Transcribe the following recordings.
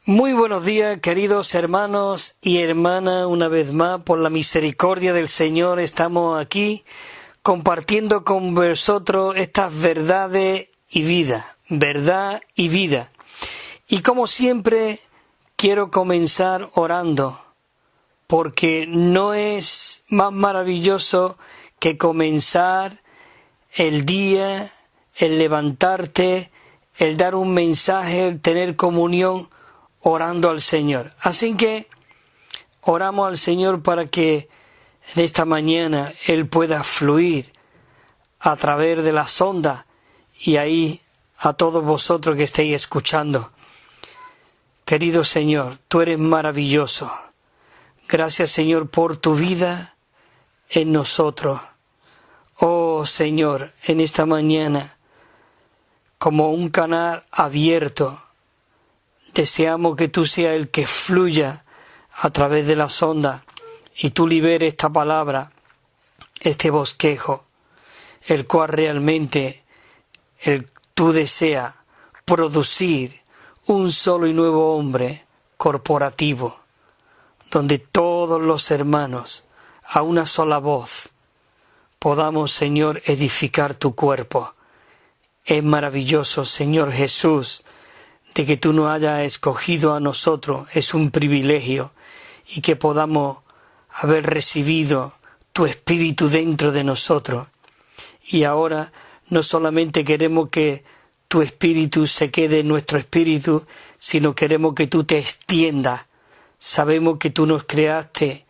Muy buenos días, queridos hermanos y hermanas. Una vez más, por la misericordia del Señor, estamos aquí compartiendo con vosotros estas verdades y vida, verdad y vida. Y como siempre, quiero comenzar orando, porque no es más maravilloso que comenzar el día, el levantarte, el dar un mensaje, el tener comunión, orando al Señor. Así que oramos al Señor para que en esta mañana Él pueda fluir a través de las ondas y ahí a todos vosotros que estéis escuchando. Querido Señor, tú eres maravilloso. Gracias, Señor, por tu vida en nosotros. Oh Señor, en esta mañana, como un canal abierto, deseamos que tú seas el que fluya a través de las ondas y tú liberes esta palabra, este bosquejo, el cual realmente tú deseas producir un solo y nuevo hombre corporativo, donde todos los hermanos, a una sola voz, podamos, Señor, edificar tu cuerpo. Es maravilloso, Señor Jesús, de que tú nos hayas escogido a nosotros. Es un privilegio y que podamos haber recibido tu Espíritu dentro de nosotros. Y ahora no solamente queremos que tu Espíritu se quede en nuestro espíritu, sino queremos que tú te extiendas. Sabemos que tú nos creaste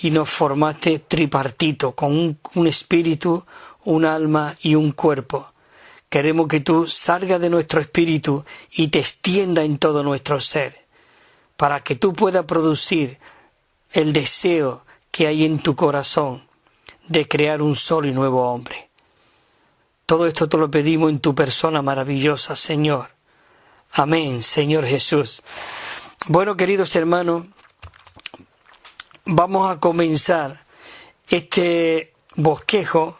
y nos formaste tripartito, con un espíritu, un alma y un cuerpo. Queremos que tú salgas de nuestro espíritu y te extienda en todo nuestro ser, para que tú puedas producir el deseo que hay en tu corazón de crear un solo y nuevo hombre. Todo esto te lo pedimos en tu persona maravillosa, Señor. Amén, Señor Jesús. Bueno, queridos hermanos, vamos a comenzar este bosquejo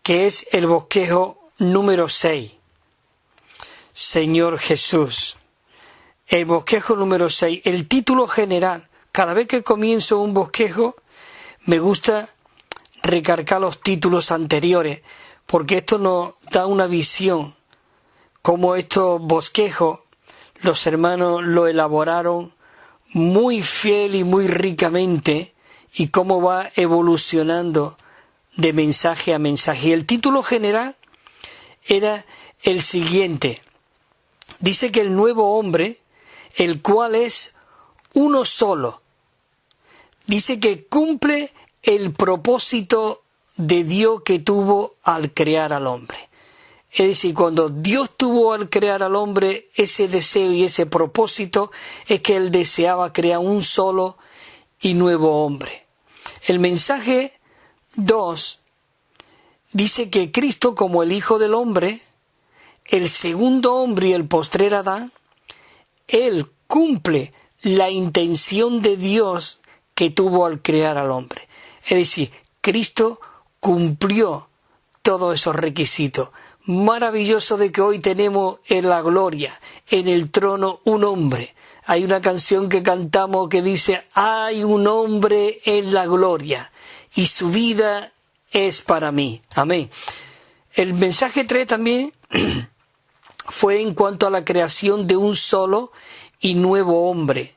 que es el bosquejo número 6. Señor Jesús. El bosquejo número 6. El título general. Cada vez que comienzo un bosquejo, me gusta recargar los títulos anteriores, porque esto nos da una visión. Como estos bosquejos, los hermanos lo elaboraron muy fiel y muy ricamente, y cómo va evolucionando de mensaje a mensaje. Y el título general era el siguiente. Dice que el nuevo hombre, el cual es uno solo, dice que cumple el propósito de Dios que tuvo al crear al hombre. Es decir, cuando Dios tuvo al crear al hombre, ese deseo y ese propósito es que Él deseaba crear un solo y nuevo hombre. El mensaje 2 dice que Cristo, como el Hijo del Hombre, el segundo hombre y el postrer Adán, Él cumple la intención de Dios que tuvo al crear al hombre. Es decir, Cristo cumplió todos esos requisitos. Maravilloso de que hoy tenemos en la gloria, en el trono, un hombre. Hay una canción que cantamos que dice: hay un hombre en la gloria y su vida es para mí. Amén. El mensaje 3 también fue en cuanto a la creación de un solo y nuevo hombre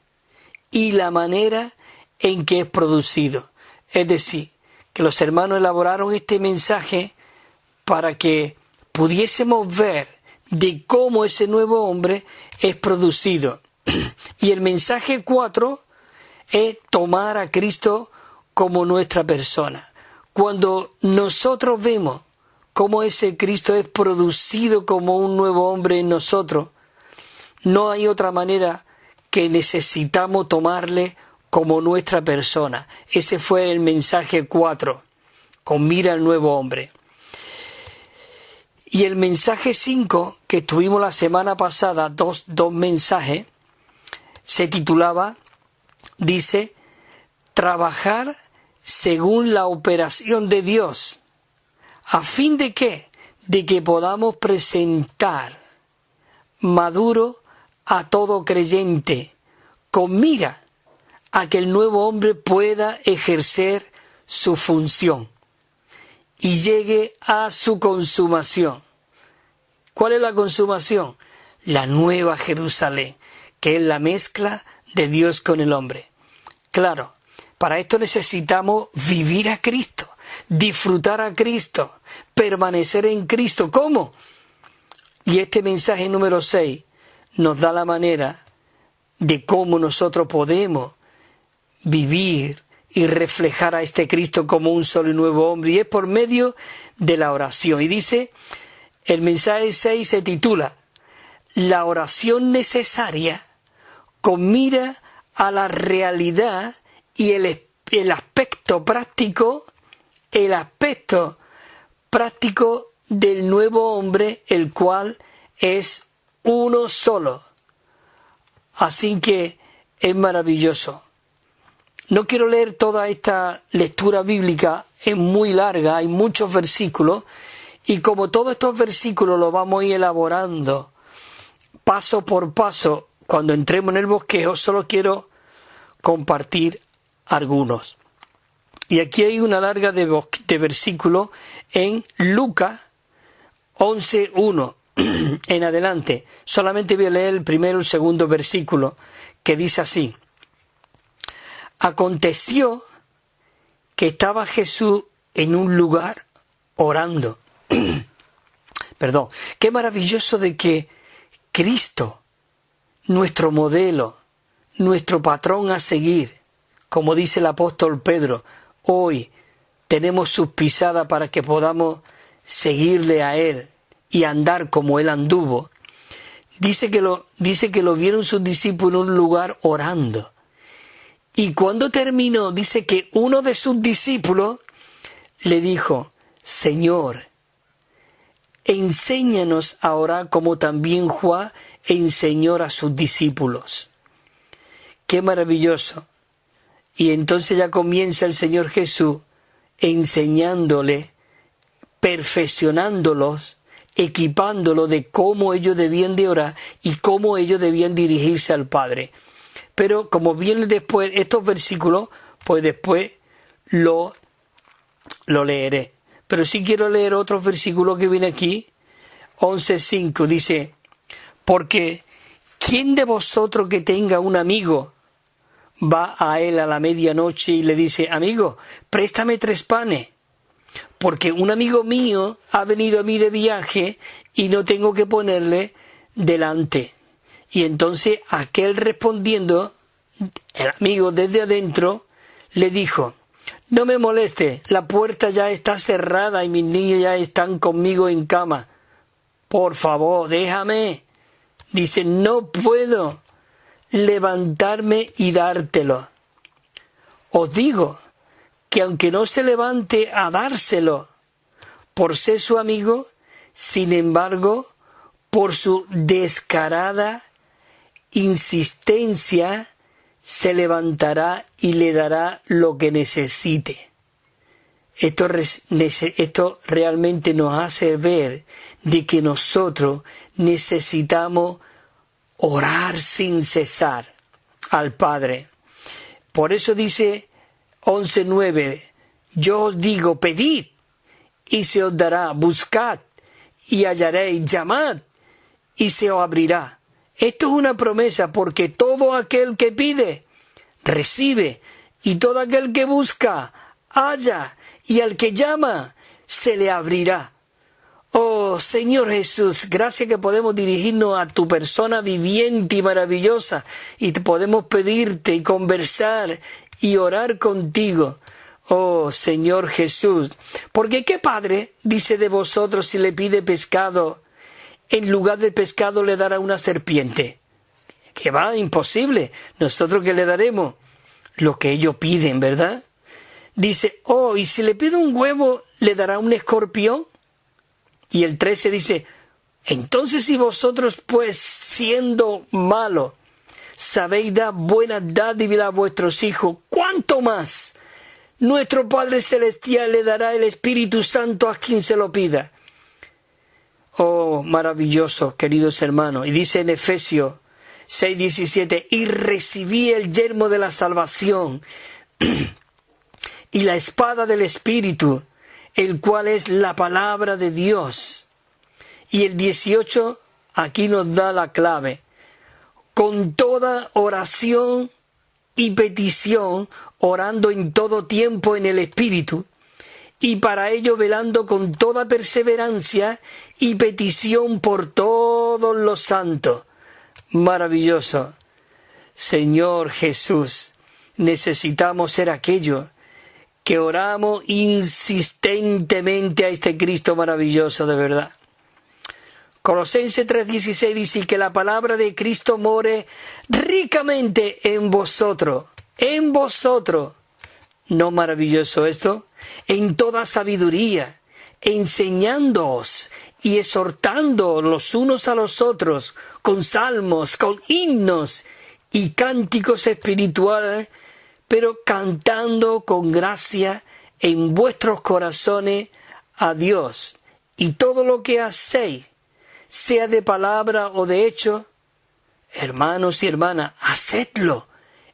y la manera en que es producido. Es decir, que los hermanos elaboraron este mensaje para que pudiésemos ver de cómo ese nuevo hombre es producido. Y el mensaje 4 es tomar a Cristo como nuestra persona. Cuando nosotros vemos cómo ese Cristo es producido como un nuevo hombre en nosotros, no hay otra manera que necesitamos tomarle como nuestra persona. Ese fue el mensaje 4, con mira al nuevo hombre. Y el mensaje 5, que tuvimos la semana pasada, dos mensajes, se titulaba, dice, trabajar según la operación de Dios. ¿A fin de qué? De que podamos presentar maduro a todo creyente con mira a que el nuevo hombre pueda ejercer su función y llegue a su consumación. ¿Cuál es la consumación? La nueva Jerusalén, que es la mezcla de Dios con el hombre. Claro, para esto necesitamos vivir a Cristo, disfrutar a Cristo, permanecer en Cristo. ¿Cómo? Y este mensaje número 6 nos da la manera de cómo nosotros podemos vivir y reflejar a este Cristo como un solo y nuevo hombre, y es por medio de la oración. Y dice, el mensaje 6 se titula La oración necesaria con mira a la realidad y el aspecto práctico del nuevo hombre, el cual es uno solo. Así que es maravilloso. No quiero leer toda esta lectura bíblica, es muy larga, hay muchos versículos, y como todos estos versículos los vamos a ir elaborando paso por paso, cuando entremos en el bosquejo, solo quiero compartir algunos. Y aquí hay una larga de versículos en Lucas 11:1 en adelante. Solamente voy a leer el primero y el segundo versículo, que dice así: Aconteció que estaba Jesús en un lugar orando. Perdón, qué maravilloso de que Cristo, nuestro modelo, nuestro patrón a seguir, como dice el apóstol Pedro, hoy tenemos sus pisadas para que podamos seguirle a Él y andar como Él anduvo. Dice que lo vieron sus discípulos en un lugar orando. Y cuando terminó, dice que uno de sus discípulos le dijo: Señor, enséñanos a orar como también Juan enseñó a sus discípulos. ¡Qué maravilloso! Y entonces ya comienza el Señor Jesús enseñándole, perfeccionándolos, equipándolos de cómo ellos debían de orar y cómo ellos debían dirigirse al Padre. Pero como vienen después estos versículos, pues después lo leeré. Pero sí quiero leer otros versículos que viene aquí. 11:5 dice: Porque ¿quién de vosotros que tenga un amigo va a él a la medianoche y le dice: amigo, préstame 3 panes? Porque un amigo mío ha venido a mí de viaje y no tengo que ponerle delante. Y entonces aquel respondiendo, el amigo desde adentro, le dijo: no me moleste, la puerta ya está cerrada y mis niños ya están conmigo en cama. Por favor, déjame. Dice: no puedo levantarme y dártelo. Os digo que aunque no se levante a dárselo por ser su amigo, sin embargo, por su descarada insistencia, se levantará y le dará lo que necesite. Esto realmente nos hace ver de que nosotros necesitamos orar sin cesar al Padre. Por eso dice 11:9: yo os digo, pedid y se os dará, buscad y hallaréis, llamad y se os abrirá. Esto es una promesa, porque todo aquel que pide, recibe, y todo aquel que busca, halla, y al que llama, se le abrirá. Oh Señor Jesús, gracias que podemos dirigirnos a tu persona viviente y maravillosa, y podemos pedirte y conversar y orar contigo. Oh Señor Jesús, porque ¿qué padre dice de vosotros si le pide pescado, en lugar de pescado le dará una serpiente? Que va, imposible. ¿Nosotros qué le daremos? Lo que ellos piden, ¿verdad? Dice: oh, y si le pide un huevo, ¿le dará un escorpión? Y el 13 dice: entonces si vosotros, pues siendo malos, sabéis dar buenas dádivas a vuestros hijos, ¿cuánto más nuestro Padre Celestial le dará el Espíritu Santo a quien se lo pida? Oh, maravilloso, queridos hermanos. Y dice en Efesios 6:17, y recibí el yelmo de la salvación y la espada del Espíritu, el cual es la palabra de Dios. Y el 18, aquí nos da la clave, con toda oración y petición, orando en todo tiempo en el Espíritu, y para ello velando con toda perseverancia y petición por todos los santos. Maravilloso. Señor Jesús, necesitamos ser aquellos que oramos insistentemente a este Cristo maravilloso de verdad. Colosenses 3:16 dice que la palabra de Cristo more ricamente en vosotros. En vosotros. ¿No maravilloso esto? En toda sabiduría, enseñándoos y exhortándoos los unos a los otros con salmos, con himnos y cánticos espirituales, pero cantando con gracia en vuestros corazones a Dios. Y todo lo que hacéis, sea de palabra o de hecho, hermanos y hermanas, hacedlo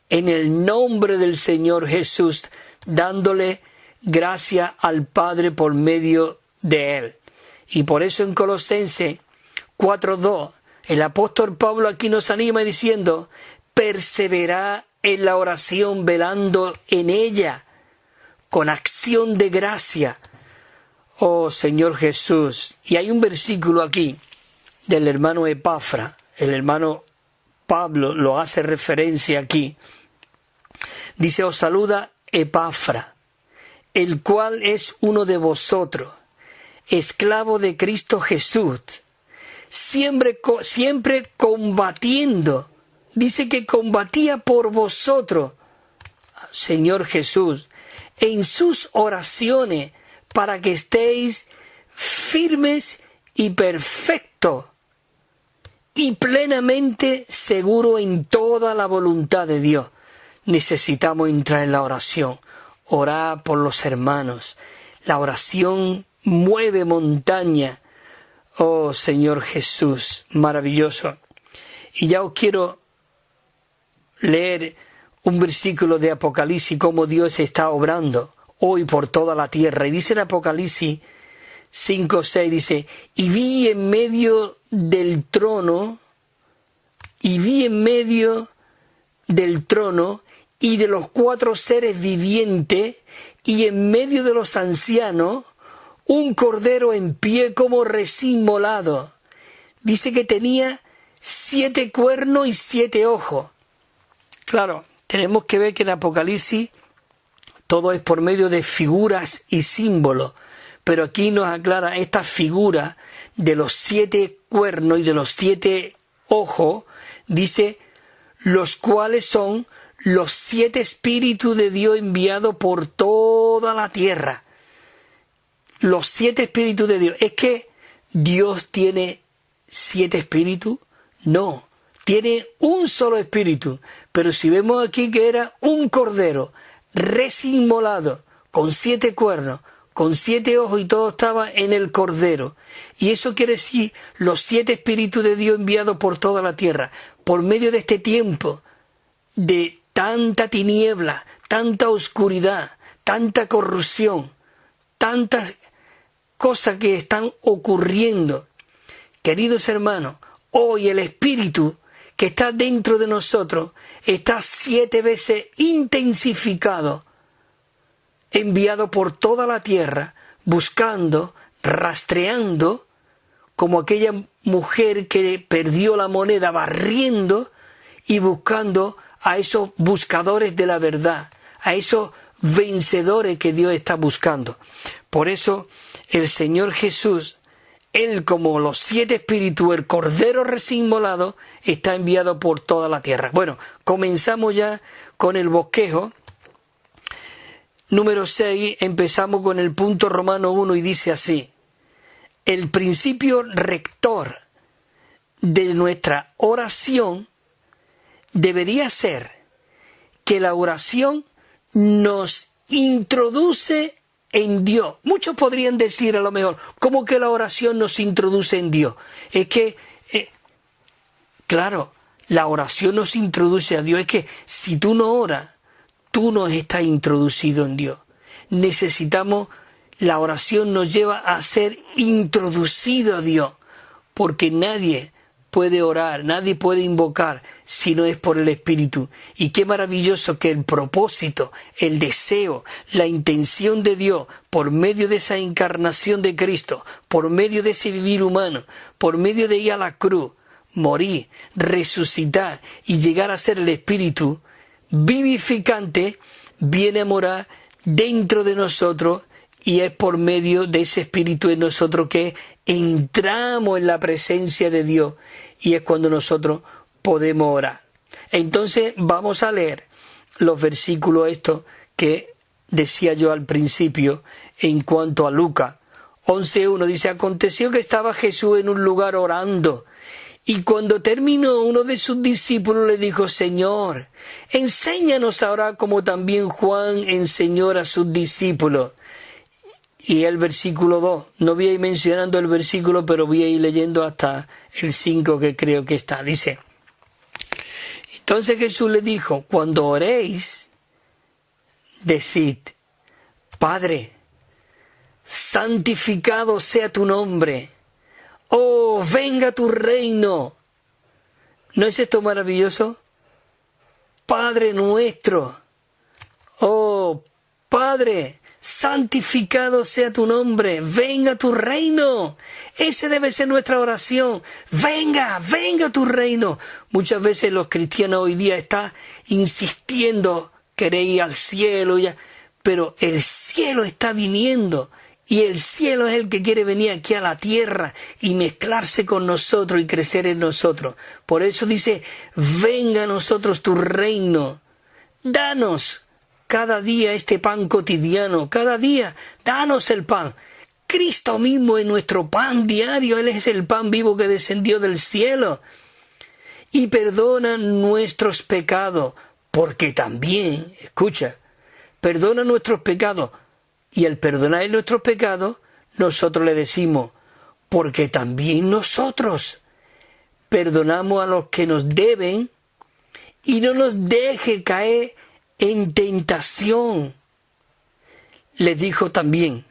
en el nombre del Señor Jesús, dándole gracia al Padre por medio de Él. Y por eso en Colosenses 4:2, el apóstol Pablo aquí nos anima diciendo, perseverad en la oración, velando en ella, con acción de gracia. Oh Señor Jesús. Y hay un versículo aquí del hermano Epafra, el hermano Pablo lo hace referencia aquí. Dice, os saluda Epafra, el cual es uno de vosotros, esclavo de Cristo Jesús, siempre combatiendo. Dice que combatía por vosotros, Señor Jesús, en sus oraciones, para que estéis firmes y perfectos, y plenamente seguros en toda la voluntad de Dios. Necesitamos entrar en la oración, orar por los hermanos. La oración mueve montaña. Oh Señor Jesús, maravilloso. Y ya os quiero leer un versículo de Apocalipsis, cómo Dios está obrando hoy por toda la tierra. Y dice en Apocalipsis 5:6, dice, y vi en medio del trono y de los 4 seres vivientes y en medio de los ancianos un cordero en pie como recién molado. Dice que tenía 7 cuernos y 7 ojos. Claro, tenemos que ver que en Apocalipsis todo es por medio de figuras y símbolos, pero aquí nos aclara esta figura de los 7 cuernos y de los 7 ojos, dice, los cuales son los 7 espíritus de Dios enviados por toda la tierra. Los 7 espíritus de Dios. ¿Es que Dios tiene 7 espíritus? No, tiene un solo espíritu. Pero si vemos aquí que era un cordero recién inmolado, con 7 cuernos, con 7 ojos, y todo estaba en el cordero. Y eso quiere decir los 7 espíritus de Dios enviados por toda la tierra. Por medio de este tiempo de tanta tiniebla, tanta oscuridad, tanta corrupción, tantas cosas que están ocurriendo. Queridos hermanos, hoy el Espíritu que está dentro de nosotros está 7 veces intensificado, enviado por toda la tierra, buscando, rastreando, como aquella mujer que perdió la moneda, barriendo y buscando a esos buscadores de la verdad, a esos vencedores que Dios está buscando. Por eso el Señor Jesús, Él como los 7 espíritus, el Cordero recién inmolado, está enviado por toda la tierra. Bueno, comenzamos ya con el bosquejo. Número 6, empezamos con el punto Romano 1 y dice así: el principio rector de nuestra oración debería ser que la oración nos introduce en Dios. Muchos podrían decir a lo mejor, ¿cómo que la oración nos introduce en Dios? Es que, claro, La oración nos introduce a Dios. Es que si tú no oras, tú no estás introducido en Dios. Necesitamos, la oración nos lleva a ser introducido a Dios, porque nadie puede orar, nadie puede invocar si no es por el Espíritu. Y qué maravilloso que el propósito, el deseo, la intención de Dios, por medio de esa encarnación de Cristo, por medio de ese vivir humano, por medio de ir a la cruz, morir, resucitar y llegar a ser el Espíritu vivificante, viene a morar dentro de nosotros, y es por medio de ese Espíritu en nosotros que entramos en la presencia de Dios, y es cuando nosotros podemos orar. Entonces vamos a leer los versículos estos que decía yo al principio en cuanto a Lucas 11:1. Dice: aconteció que estaba Jesús en un lugar orando, y cuando terminó, uno de sus discípulos le dijo: Señor, enséñanos a orar como también Juan enseñó a sus discípulos. Y el versículo 2, no voy a ir mencionando el versículo, pero voy a ir leyendo hasta el 5 que creo que está. Dice: entonces Jesús le dijo: cuando oréis, decid: Padre, santificado sea tu nombre. Oh, venga tu reino. ¿No es esto maravilloso? Padre nuestro. Oh, Padre, santificado sea tu nombre, venga tu reino. Ese debe ser nuestra oración. Venga, venga tu reino. Muchas veces los cristianos hoy día están insistiendo, queréis ir al cielo, ya, pero el cielo está viniendo. Y el cielo es el que quiere venir aquí a la tierra y mezclarse con nosotros y crecer en nosotros. Por eso dice: venga a nosotros tu reino. Danos cada día este pan cotidiano, cada día, danos el pan. Cristo mismo es nuestro pan diario, Él es el pan vivo que descendió del cielo. Y perdona nuestros pecados, porque también, escucha, perdona nuestros pecados. Y al perdonar nuestros pecados, nosotros le decimos: porque también nosotros perdonamos a los que nos deben, y no nos deje caer en tentación. Les dijo también: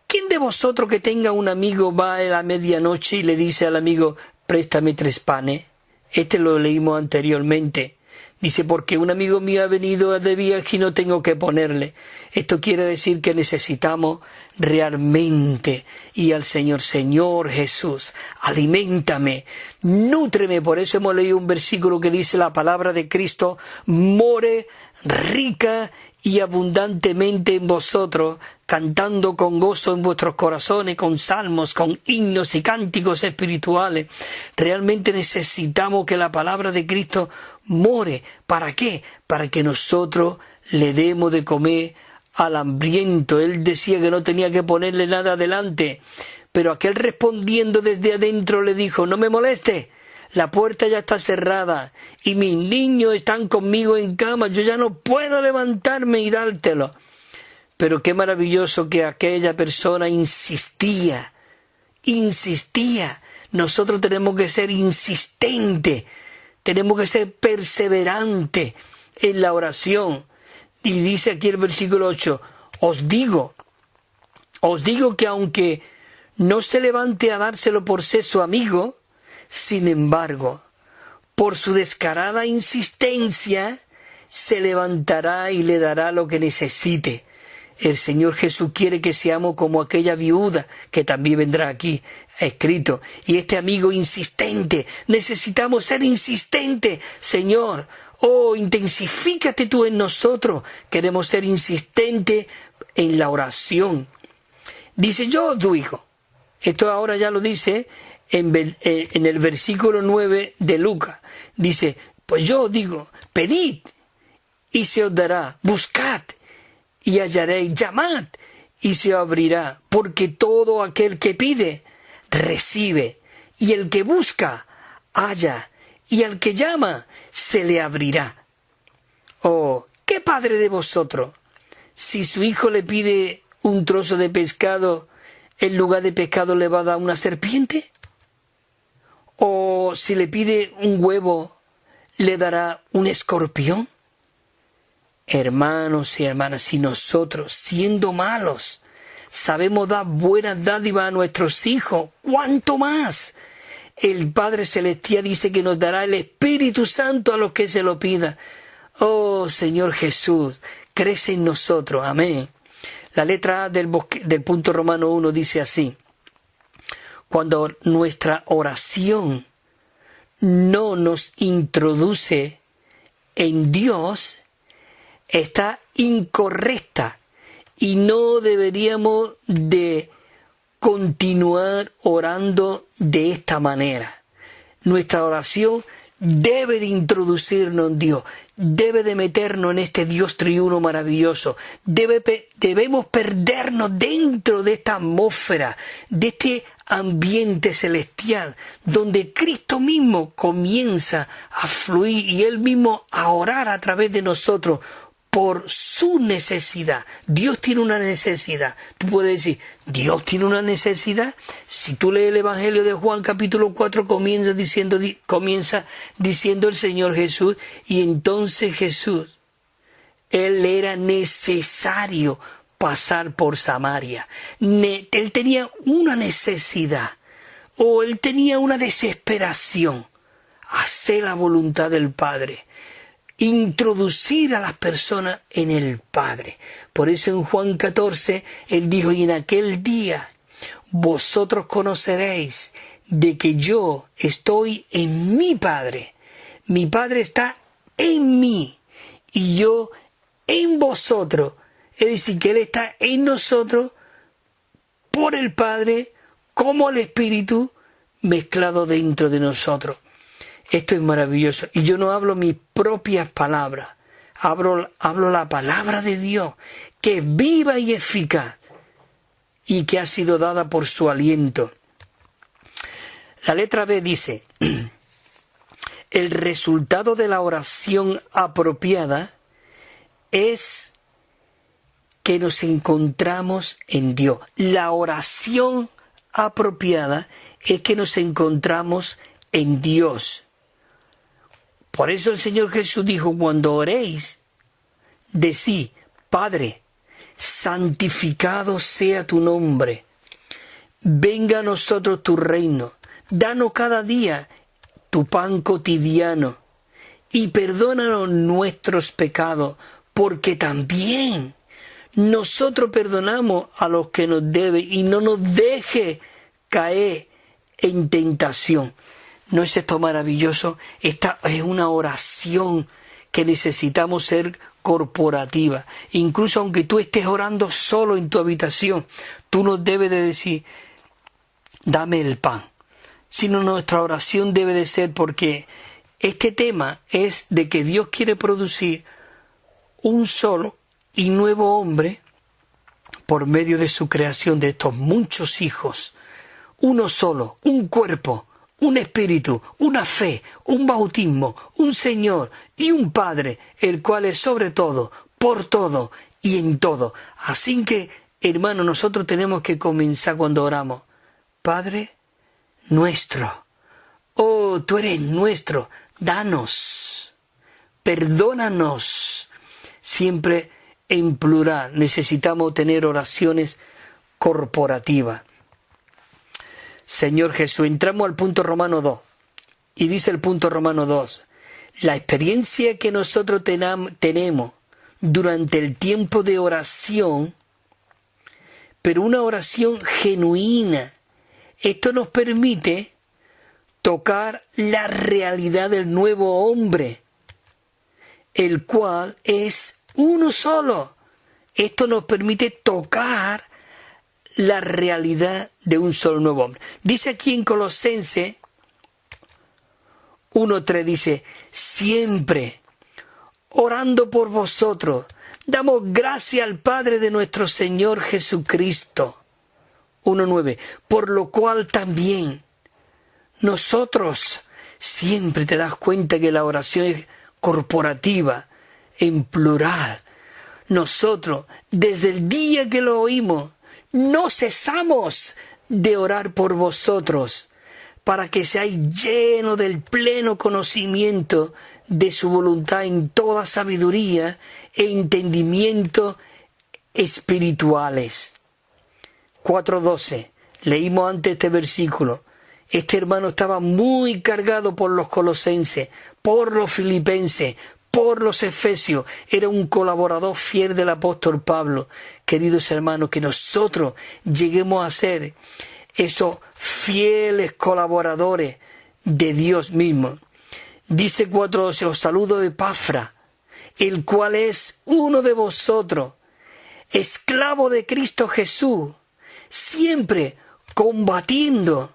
¿quién de vosotros que tenga un amigo va a la medianoche y le dice al amigo: préstame 3 panes? Este lo leímos anteriormente. Dice: porque un amigo mío ha venido de viaje y no tengo que ponerle. Esto quiere decir que necesitamos realmente ir al Señor: Señor Jesús, aliméntame, nútreme. Por eso hemos leído un versículo que dice: la palabra de Cristo more rica y abundantemente en vosotros, cantando con gozo en vuestros corazones, con salmos, con himnos y cánticos espirituales. Realmente necesitamos que la palabra de Cristo more. ¿Para qué? Para que nosotros le demos de comer al hambriento. Él decía que no tenía que ponerle nada adelante, pero aquel respondiendo desde adentro le dijo: no me moleste, la puerta ya está cerrada y mis niños están conmigo en cama, yo ya no puedo levantarme y dártelo. Pero qué maravilloso que aquella persona insistía. Nosotros tenemos que ser insistentes, tenemos que ser perseverantes en la oración. Y dice aquí el versículo 8: os digo que aunque no se levante a dárselo por ser su amigo, sin embargo, por su descarada insistencia, se levantará y le dará lo que necesite. El Señor Jesús quiere que seamos como aquella viuda, que también vendrá aquí escrito, y este amigo insistente. Necesitamos ser insistentes. Señor, oh, intensifícate tú en nosotros. Queremos ser insistentes en la oración. Dice: yo os digo, esto ahora ya lo dice en el versículo 9 de Lucas. Dice: pues yo os digo, pedid y se os dará, buscad y hallaréis, llamad y se os abrirá, porque todo aquel que pide, recibe, y el que busca, halla, y al que llama, se le abrirá. Oh, ¿qué padre de vosotros, si su hijo le pide un trozo de pescado, en lugar de pescado le va a dar una serpiente? ¿O si le pide un huevo, le dará un escorpión? Hermanos y hermanas, si nosotros, siendo malos, sabemos dar buenas dádivas a nuestros hijos, ¿cuánto más? El Padre Celestial dice que nos dará el Espíritu Santo a los que se lo pidan. Oh Señor Jesús, crece en nosotros, amén. La letra A del punto romano 1 dice así: cuando nuestra oración no nos introduce en Dios, está incorrecta y no deberíamos de continuar orando de esta manera. Nuestra oración debe de introducirnos en Dios, debe de meternos en este Dios triuno maravilloso. Debemos perdernos dentro de esta atmósfera, de este ambiente celestial, donde Cristo mismo comienza a fluir y Él mismo a orar a través de nosotros por su necesidad. Dios tiene una necesidad. Tú puedes decir, ¿Dios tiene una necesidad? Si tú lees el Evangelio de Juan capítulo 4, comienza diciendo el Señor Jesús, y entonces Jesús, Él era necesario pasar por Samaria. Él tenía una necesidad, o Él tenía una desesperación, hacer la voluntad del Padre, introducir a las personas en el Padre. Por eso en Juan 14, Él dijo, y en aquel día vosotros conoceréis de que yo estoy en mi Padre. Mi Padre está en mí y yo en vosotros. Es decir, que Él está en nosotros por el Padre, como el Espíritu mezclado dentro de nosotros. Esto es maravilloso. Y yo no hablo mis propias palabras. Hablo la palabra de Dios, que es viva y eficaz, y que ha sido dada por su aliento. La letra B dice, el resultado de la oración apropiada es que nos encontramos en Dios. La oración apropiada es que nos encontramos en Dios. Por eso el Señor Jesús dijo, cuando oréis, decid, Padre, santificado sea tu nombre, venga a nosotros tu reino, danos cada día tu pan cotidiano, y perdónanos nuestros pecados, porque también nosotros perdonamos a los que nos deben, y no nos deje caer en tentación. ¿No es esto maravilloso? Esta es una oración que necesitamos ser corporativa. Incluso aunque tú estés orando solo en tu habitación, tú nos debes de decir, dame el pan. Sino nuestra oración debe de ser, porque este tema es de que Dios quiere producir un solo y nuevo hombre por medio de su creación de estos muchos hijos. Uno solo, un cuerpo, un espíritu, una fe, un bautismo, un Señor y un Padre, el cual es sobre todo, por todo y en todo. Así que, hermano, nosotros tenemos que comenzar cuando oramos. Padre nuestro, oh, tú eres nuestro, danos, perdónanos. Siempre en plural, necesitamos tener oraciones corporativas. Señor Jesús, entramos al punto Romano 2, y dice el punto Romano 2, la experiencia que nosotros tenemos durante el tiempo de oración, pero una oración genuina, esto nos permite tocar la realidad del nuevo hombre, el cual es uno solo. Esto nos permite tocar la realidad de un solo nuevo hombre. Dice aquí en Colosenses 1:3, dice, siempre orando por vosotros, damos gracias al Padre de nuestro Señor Jesucristo. 1:9, por lo cual también nosotros, siempre te das cuenta que la oración es corporativa, en plural. Nosotros, desde el día que lo oímos, no cesamos de orar por vosotros, para que seáis llenos del pleno conocimiento de su voluntad en toda sabiduría e entendimiento espirituales. 4:12. Leímos antes este versículo. Este hermano estaba muy cargado por los colosenses, por los filipenses, por los efesios. Era un colaborador fiel del apóstol Pablo. Queridos hermanos, que nosotros lleguemos a ser esos fieles colaboradores de Dios mismo. Dice 4:12, os saludo Epafra, el cual es uno de vosotros, esclavo de Cristo Jesús, siempre combatiendo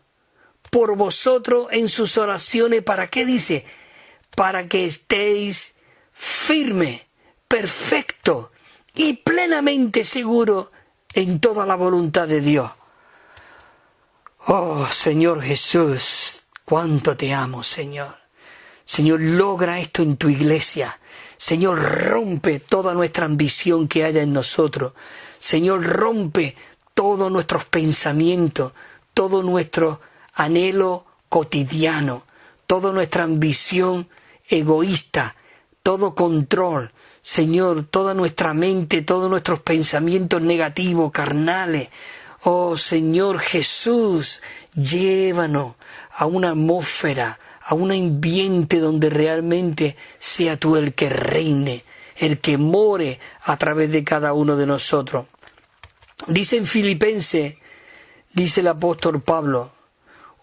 por vosotros en sus oraciones. ¿Para qué dice? Para que estéis firme, perfecto y plenamente seguro en toda la voluntad de Dios. Oh, Señor Jesús, cuánto te amo, Señor. Señor, logra esto en tu iglesia. Señor, rompe toda nuestra ambición que haya en nosotros. Señor, rompe todos nuestros pensamientos, todo nuestro anhelo cotidiano, toda nuestra ambición egoísta, todo control. Señor, toda nuestra mente, todos nuestros pensamientos negativos, carnales. Oh, Señor Jesús, llévanos a una atmósfera, a un ambiente donde realmente sea tú el que reine, el que more a través de cada uno de nosotros. Dice en Filipenses, dice el apóstol Pablo,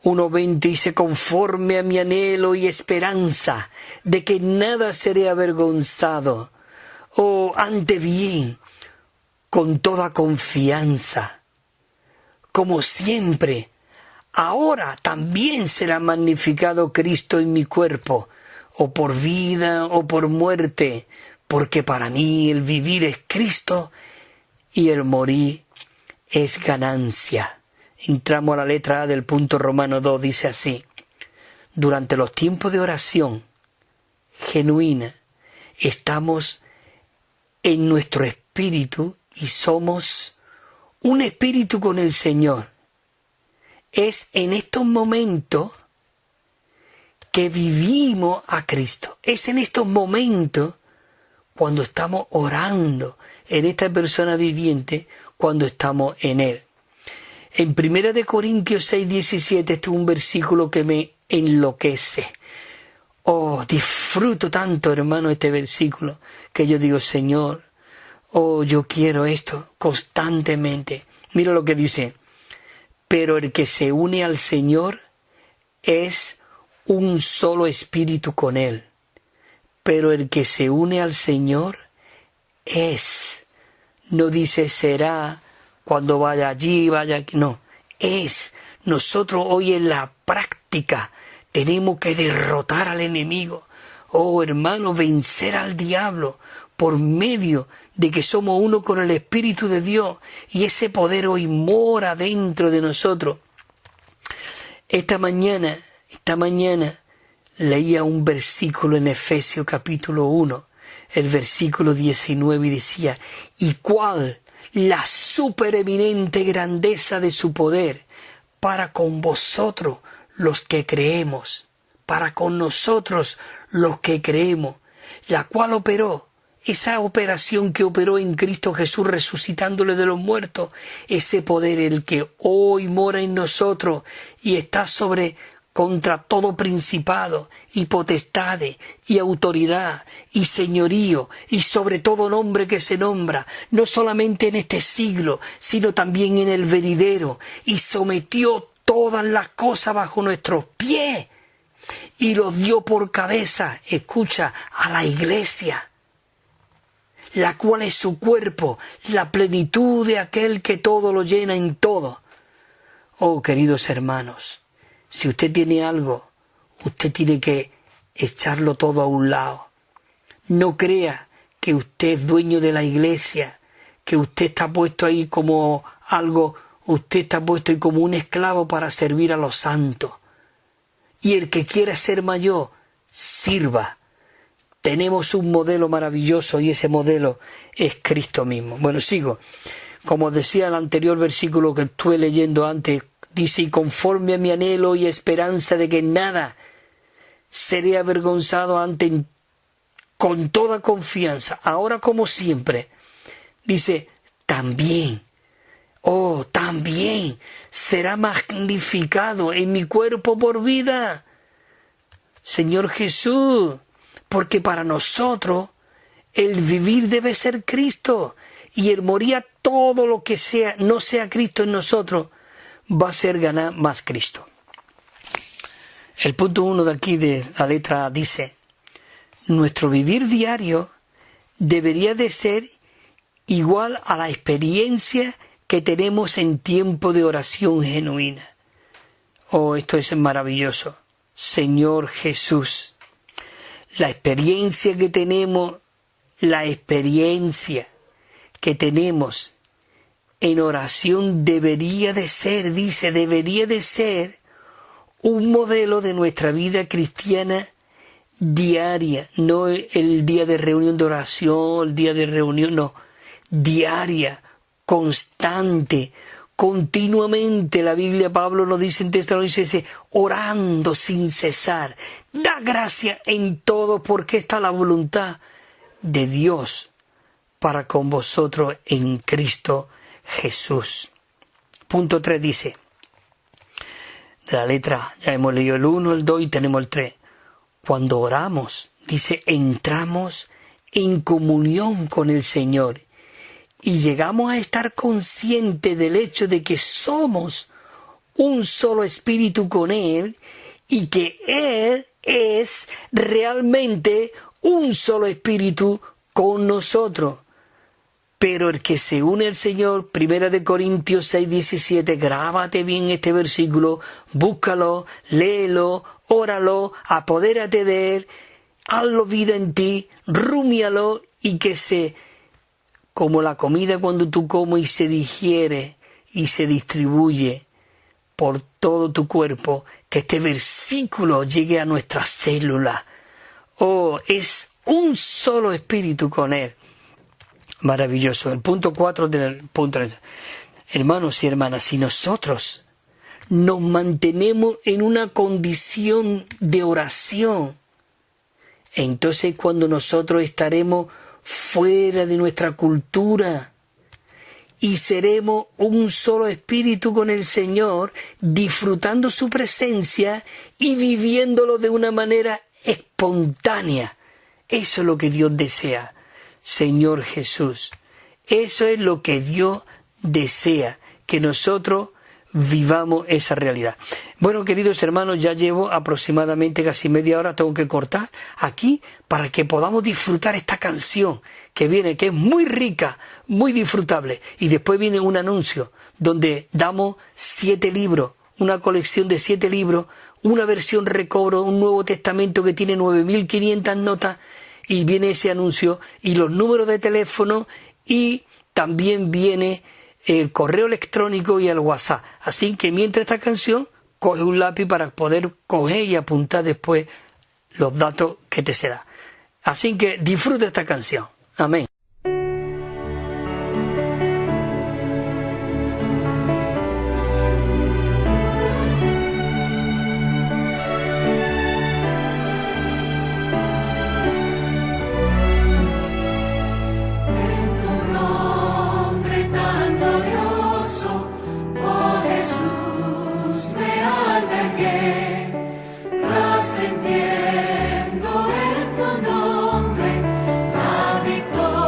1:20, dice, conforme a mi anhelo y esperanza de que nada seré avergonzado, o ante bien, con toda confianza, como siempre, ahora también será magnificado Cristo en mi cuerpo, o por vida o por muerte, porque para mí el vivir es Cristo y el morir es ganancia. Entramos a la letra A del punto Romano 2, dice así: durante los tiempos de oración genuina estamos en nuestro espíritu y somos un espíritu con el Señor. Es en estos momentos que vivimos a Cristo. Es en estos momentos cuando estamos orando en esta persona viviente, cuando estamos en Él. En 1 Corintios 6:17, este es un versículo que me enloquece. Oh, disfruto tanto, hermano, este versículo, que yo digo, Señor, oh, yo quiero esto constantemente. Mira lo que dice: pero el que se une al Señor es un solo espíritu con Él. Pero el que se une al Señor es. No dice será cuando vaya allí, vaya aquí. No, es. Nosotros hoy en la práctica tenemos que derrotar al enemigo. Oh, hermano, vencer al diablo por medio de que somos uno con el Espíritu de Dios, y ese poder hoy mora dentro de nosotros. Esta mañana leía un versículo en Efesios capítulo 1, el versículo 19, y decía: y cuál la supereminente grandeza de su poder para con vosotros los que creemos, para con nosotros los que creemos, la cual operó, esa operación que operó en Cristo Jesús resucitándole de los muertos, ese poder el que hoy mora en nosotros y está contra todo principado y potestades y autoridad y señorío y sobre todo nombre que se nombra, no solamente en este siglo, sino también en el venidero, y sometió todas las cosas bajo nuestros pies y los dio por cabeza, escucha, a la iglesia, la cual es su cuerpo, la plenitud de aquel que todo lo llena en todo. Oh, queridos hermanos, si usted tiene algo, usted tiene que echarlo todo a un lado. No crea que usted es dueño de la iglesia, que usted está puesto ahí como algo, usted está puesto ahí como un esclavo para servir a los santos. Y el que quiera ser mayor, sirva. Tenemos un modelo maravilloso y ese modelo es Cristo mismo. Bueno, sigo. Como decía el anterior versículo que estuve leyendo antes, Dice, y conforme a mi anhelo y esperanza de que nada seré avergonzado con toda confianza, ahora como siempre. Dice, también será magnificado en mi cuerpo por vida. Señor Jesús, porque para nosotros el vivir debe ser Cristo, y el morir a todo lo que no sea Cristo en nosotros, va a ser ganar más Cristo. El punto 1 de aquí de la letra A dice, nuestro vivir diario debería de ser igual a la experiencia que tenemos en tiempo de oración genuina. Oh, esto es maravilloso. Señor Jesús, la experiencia que tenemos en oración debería de ser un modelo de nuestra vida cristiana diaria, no el día de reunión de oración, el día de reunión, no, diaria, constante, continuamente. La Biblia, Pablo nos dice en Tesalonicenses, orando sin cesar. Da gracia en todo, porque esta es la voluntad de Dios para con vosotros en Cristo Jesús. Punto 3 dice, de la letra A, ya hemos leído el 1, el 2 y tenemos el 3. Cuando oramos, dice, entramos en comunión con el Señor y llegamos a estar conscientes del hecho de que somos un solo espíritu con Él y que Él es realmente un solo espíritu con nosotros. Pero el que se une al Señor, 1 Corintios 6:17, grábate bien este versículo, búscalo, léelo, óralo, apodérate de él, hazlo vida en ti, rúmialo y que como la comida cuando tú comes y se digiere y se distribuye por todo tu cuerpo, que este versículo llegue a nuestras células. Oh, es un solo espíritu con él. Maravilloso. El punto 4 del punto 3. Hermanos y hermanas, si nosotros nos mantenemos en una condición de oración, entonces cuando nosotros estaremos fuera de nuestra cultura y seremos un solo espíritu con el Señor, disfrutando su presencia y viviéndolo de una manera espontánea. Eso es lo que Dios desea. Señor Jesús, eso es lo que Dios desea, que nosotros vivamos esa realidad. Bueno, queridos hermanos, ya llevo aproximadamente casi media hora, tengo que cortar aquí para que podamos disfrutar esta canción que viene, que es muy rica, muy disfrutable. Y después viene un anuncio donde damos 7 libros, una colección de 7 libros, una versión recobro, un Nuevo Testamento que tiene 9.500 notas, y viene ese anuncio y los números de teléfono, y también viene el correo electrónico y el WhatsApp. Así que mientras esta canción, coge un lápiz para poder coger y apuntar después los datos que te será. Así que disfruta esta canción. Amén. Trascendiendo en tu nombre, la victoria.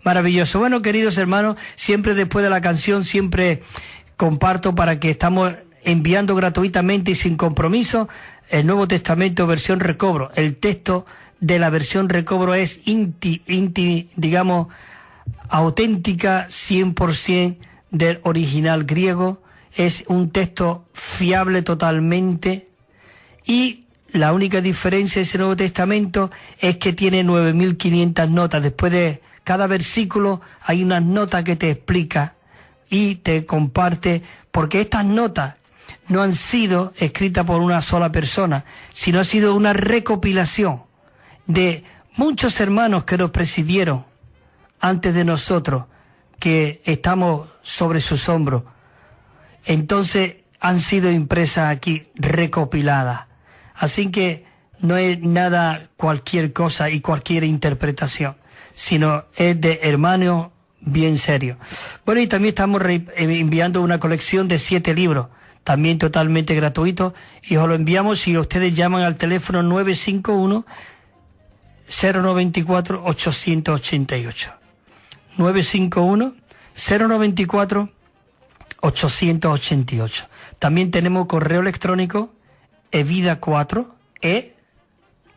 Maravilloso. Bueno, queridos hermanos, siempre después de la canción, siempre comparto para que estamos enviando gratuitamente y sin compromiso el Nuevo Testamento versión recobro. El texto de la versión recobro es digamos, auténtica 100% del original griego. Es un texto fiable totalmente y la única diferencia de ese Nuevo Testamento es que tiene 9.500 notas. Después de cada versículo hay unas notas que te explica y te comparte, porque estas notas no han sido escritas por una sola persona, sino ha sido una recopilación de muchos hermanos que nos presidieron antes de nosotros, que estamos sobre sus hombros. Entonces han sido impresas aquí, recopiladas. Así que no es nada cualquier cosa y cualquier interpretación, sino es de hermanos bien serios. Bueno, y también estamos enviando una colección de 7 libros, también totalmente gratuitos, y os lo enviamos si ustedes llaman al teléfono 951-094-888. 951-094-888. También tenemos correo electrónico evida4,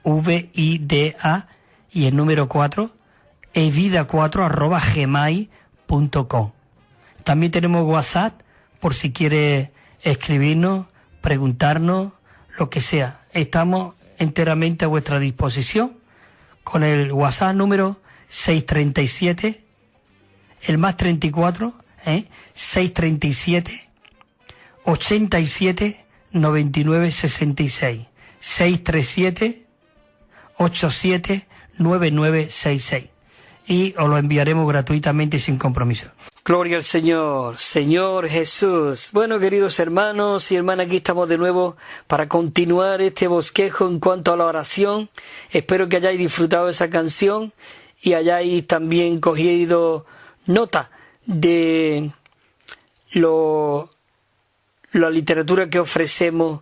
evida, y el número 4, evida4@gmail.com. También tenemos WhatsApp, por si quiere escribirnos, preguntarnos, lo que sea. Estamos enteramente a vuestra disposición con el WhatsApp número 637, el más 34, 637 87 99 66, 637 87 99 66, y os lo enviaremos gratuitamente y sin compromiso. Gloria al Señor, Señor Jesús. Bueno, queridos hermanos y hermanas, aquí estamos de nuevo para continuar este bosquejo en cuanto a la oración. Espero que hayáis disfrutado de esa canción y hayáis también cogido nota de la literatura que ofrecemos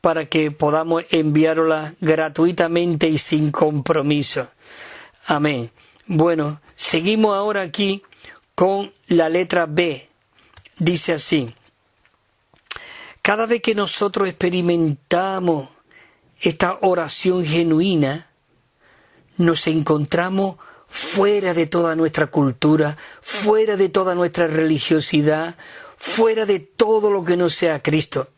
para que podamos enviarla gratuitamente y sin compromiso. Amén. Bueno, seguimos ahora aquí con la letra B. Dice así: cada vez que nosotros experimentamos esta oración genuina, nos encontramos fuera de toda nuestra cultura, fuera de toda nuestra religiosidad, fuera de todo lo que no sea Cristo.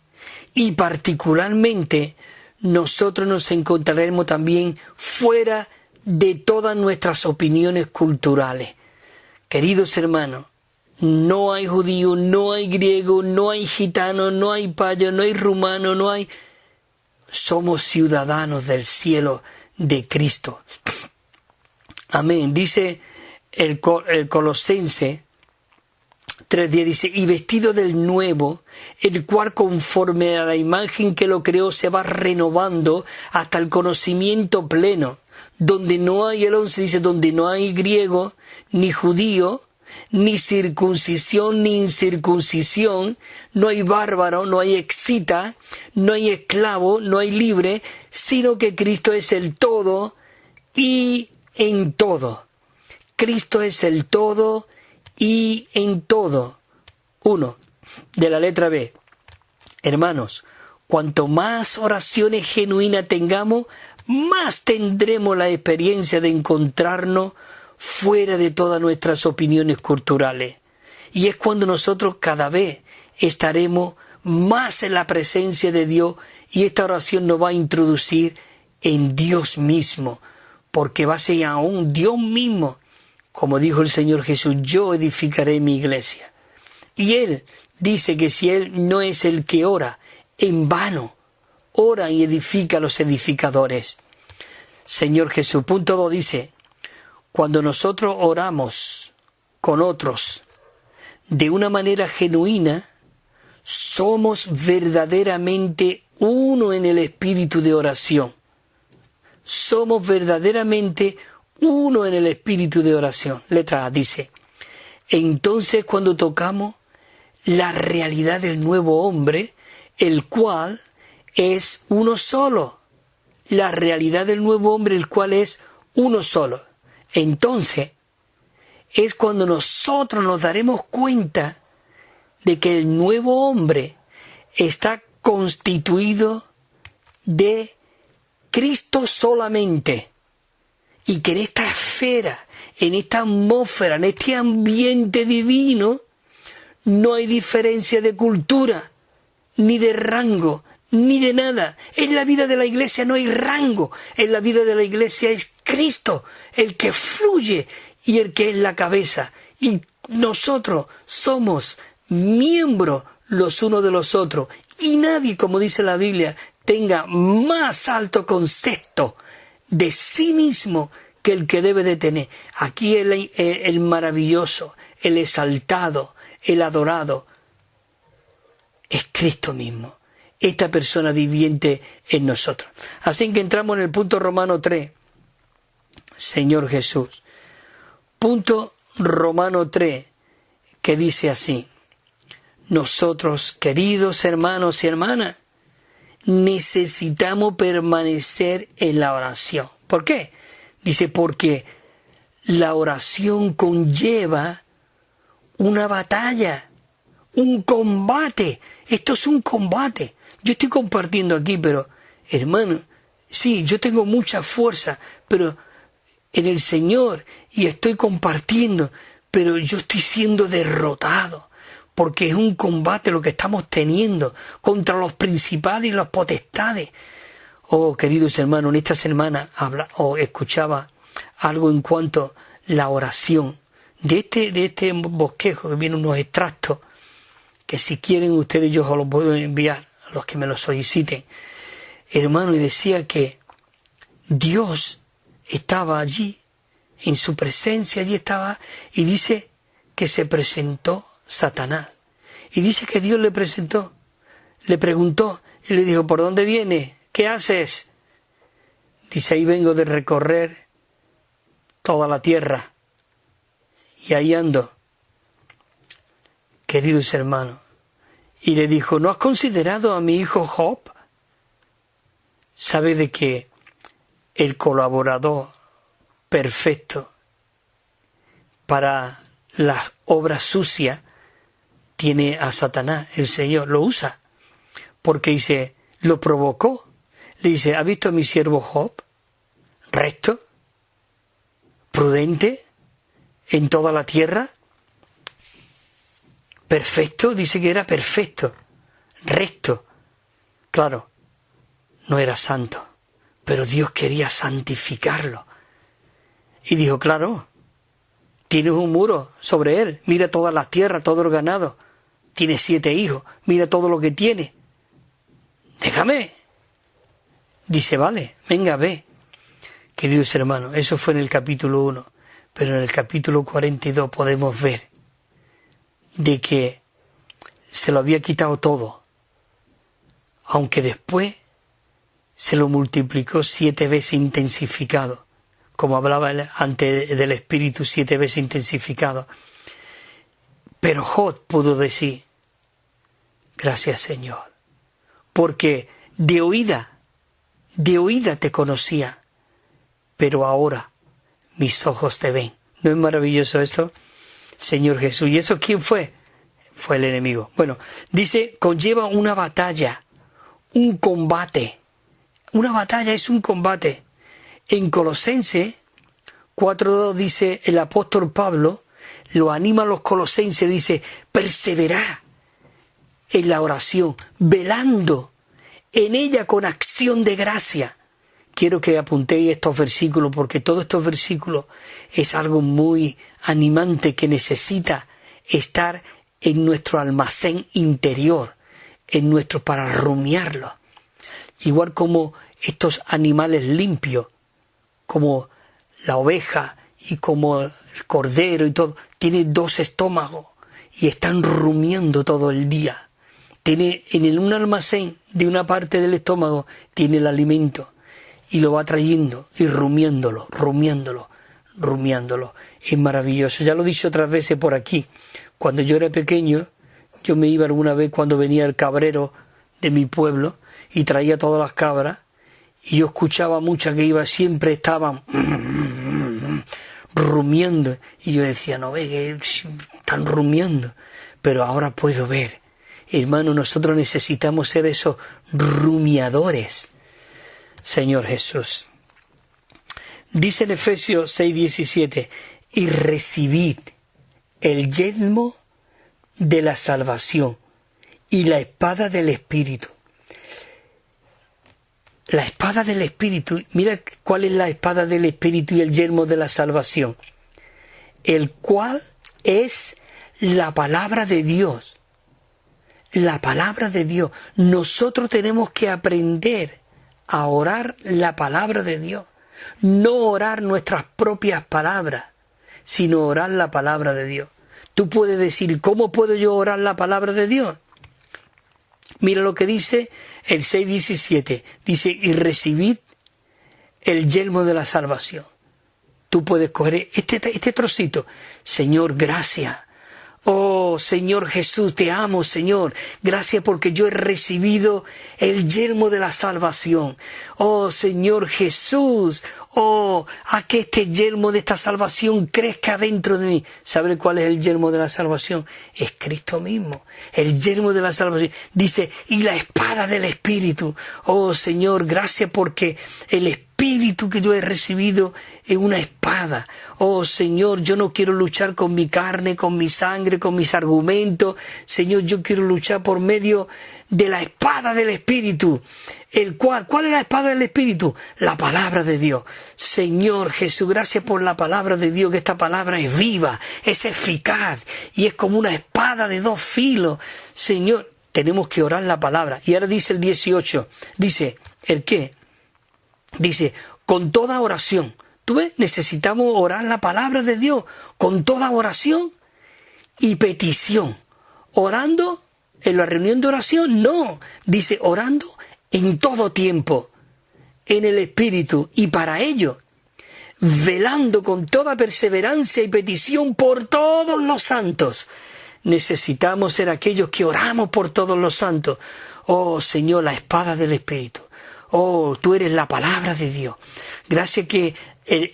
Y particularmente nosotros nos encontraremos también fuera de todas nuestras opiniones culturales. Queridos hermanos, no hay judío, no hay griego, no hay gitano, no hay payo, no hay rumano, no hay... Somos ciudadanos del cielo de Cristo. Amén. Dice el Colosense 3:10, dice: y vestido del nuevo, el cual conforme a la imagen que lo creó se va renovando hasta el conocimiento pleno, donde no hay, el 11 dice, donde no hay griego, ni judío, ni circuncisión, ni incircuncisión, no hay bárbaro, no hay excita, no hay esclavo, no hay libre, sino que Cristo es el todo y en todo. Cristo es el todo y en todo. 1, de la letra B. Hermanos, cuanto más oraciones genuinas tengamos, más tendremos la experiencia de encontrarnos fuera de todas nuestras opiniones culturales. Y es cuando nosotros cada vez estaremos más en la presencia de Dios, y esta oración nos va a introducir en Dios mismo, porque va a ser aún Dios mismo. Como dijo el Señor Jesús: yo edificaré mi iglesia. Y Él dice que si Él no es el que ora, en vano ora y edifica a los edificadores. Señor Jesús. Punto 2 dice: cuando nosotros oramos con otros de una manera genuina, somos verdaderamente uno en el espíritu de oración. Somos verdaderamente uno en el espíritu de oración. Letra A dice: entonces cuando tocamos la realidad del nuevo hombre, el cual es uno solo. La realidad del nuevo hombre, el cual es uno solo. Entonces, es cuando nosotros nos daremos cuenta de que el nuevo hombre está constituido de Cristo solamente, y que en esta esfera, en esta atmósfera, en este ambiente divino, no hay diferencia de cultura, ni de rango, ni de nada. En la vida de la Iglesia no hay rango, en la vida de la Iglesia es Cristo el que fluye y el que es la cabeza, y nosotros somos miembros los unos de los otros, y nadie, como dice la Biblia, tenga más alto concepto de sí mismo que el que debe de tener. Aquí el maravilloso, el exaltado, el adorado es Cristo mismo, esta persona viviente en nosotros. Así que entramos en el punto Romano 3, Señor Jesús. Punto Romano 3, que dice así: nosotros, queridos hermanos y hermanas, necesitamos permanecer en la oración. ¿Por qué? Dice, porque la oración conlleva una batalla, un combate. Esto es un combate. Yo estoy compartiendo aquí, pero, hermano, sí, yo tengo mucha fuerza, pero en el Señor, y estoy compartiendo, pero yo estoy siendo derrotado, porque es un combate lo que estamos teniendo contra los principados y las potestades. Oh, queridos hermanos, en esta semana escuchaba algo en cuanto a la oración. De este bosquejo que vienen unos extractos, que si quieren ustedes yo os los puedo enviar a los que me lo soliciten. Hermano, y decía que Dios estaba allí, en su presencia, allí estaba, y dice que se presentó Satanás. Y dice que Dios le preguntó, y le dijo, ¿por dónde vienes? ¿Qué haces? Dice, ahí vengo de recorrer toda la tierra, y ahí ando, queridos hermanos. Y le dijo, ¿no has considerado a mi hijo Job? ¿Sabe de que el colaborador perfecto para las obras sucias tiene a Satanás? El Señor lo usa, porque dice, lo provocó. Le dice, ¿has visto a mi siervo Job? Recto, prudente, en toda la tierra, perfecto, dice que era perfecto, recto. Claro, no era santo, pero Dios quería santificarlo. Y dijo, claro, tienes un muro sobre él, mira toda la tierra, todo el ganado, tiene 7 hijos, mira todo lo que tiene. Déjame. Dice, vale, venga, ve. Queridos hermanos, eso fue en el capítulo 1, pero en el capítulo 42 podemos ver de que se lo había quitado todo, aunque después se lo multiplicó 7 veces intensificado, como hablaba antes del Espíritu, 7 veces intensificado. Pero Job pudo decir, gracias Señor, porque de oída te conocía, pero ahora mis ojos te ven. ¿No es maravilloso esto? Señor Jesús. ¿Y eso quién fue? Fue el enemigo. Bueno, dice, conlleva una batalla, un combate. Una batalla es un combate. En Colosenses 4:2 dice el apóstol Pablo, lo anima a los colosenses, dice, perseverad en la oración, velando en ella con acción de gracia. Quiero que apuntéis estos versículos, porque todos estos versículos es algo muy animante que necesita estar en nuestro almacén interior, para rumiarlo. Igual como estos animales limpios, como la oveja y como el cordero y todo, tiene 2 estómagos y están rumiando todo el día. Tiene un almacén de una parte del estómago, tiene el alimento y lo va trayendo y rumiándolo. Es maravilloso. Ya lo he dicho otras veces por aquí. Cuando yo era pequeño, yo me iba alguna vez cuando venía el cabrero de mi pueblo y traía todas las cabras, y yo escuchaba muchas que siempre estaban rumiando. Y yo decía, no ve que están rumiando. Pero ahora puedo ver. Hermano, nosotros necesitamos ser esos rumiadores. Señor Jesús. Dice en Efesios 6:17, y recibid el yelmo de la salvación y la espada del Espíritu. La espada del Espíritu, mira cuál es la espada del Espíritu y el yelmo de la salvación, el cual es la palabra de Dios. La palabra de Dios. Nosotros tenemos que aprender a orar la palabra de Dios. No orar nuestras propias palabras, sino orar la palabra de Dios. Tú puedes decir, ¿cómo puedo yo orar la palabra de Dios? Mira lo que dice el 6:17. Dice, y recibid el yelmo de la salvación. Tú puedes coger este trocito. Señor, gracias. Oh, Señor Jesús, te amo, Señor. Gracias porque yo he recibido el yelmo de la salvación. Oh, Señor Jesús. Oh, a que este yelmo de esta salvación crezca dentro de mí. ¿Sabe cuál es el yelmo de la salvación? Es Cristo mismo. El yelmo de la salvación. Dice, y la espada del Espíritu. Oh, Señor, gracias porque el Espíritu que yo he recibido es una espada. Oh, Señor, yo no quiero luchar con mi carne, con mi sangre, con mis argumentos. Señor, yo quiero luchar por medio de la espada del Espíritu. ¿Cuál es la espada del Espíritu? La palabra de Dios. Señor Jesús, gracias por la palabra de Dios, que esta palabra es viva, es eficaz y es como una espada de dos filos. Señor, tenemos que orar la palabra. Y ahora dice el 18, dice, ¿el qué? Dice, con toda oración. ¿Tú ves? Necesitamos orar la palabra de Dios con toda oración y petición. Orando en la reunión de oración, no. Dice, orando en todo tiempo, en el Espíritu, y para ello, velando con toda perseverancia y petición por todos los santos. Necesitamos ser aquellos que oramos por todos los santos. Oh, Señor, la espada del Espíritu. Oh, tú eres la palabra de Dios. Gracias que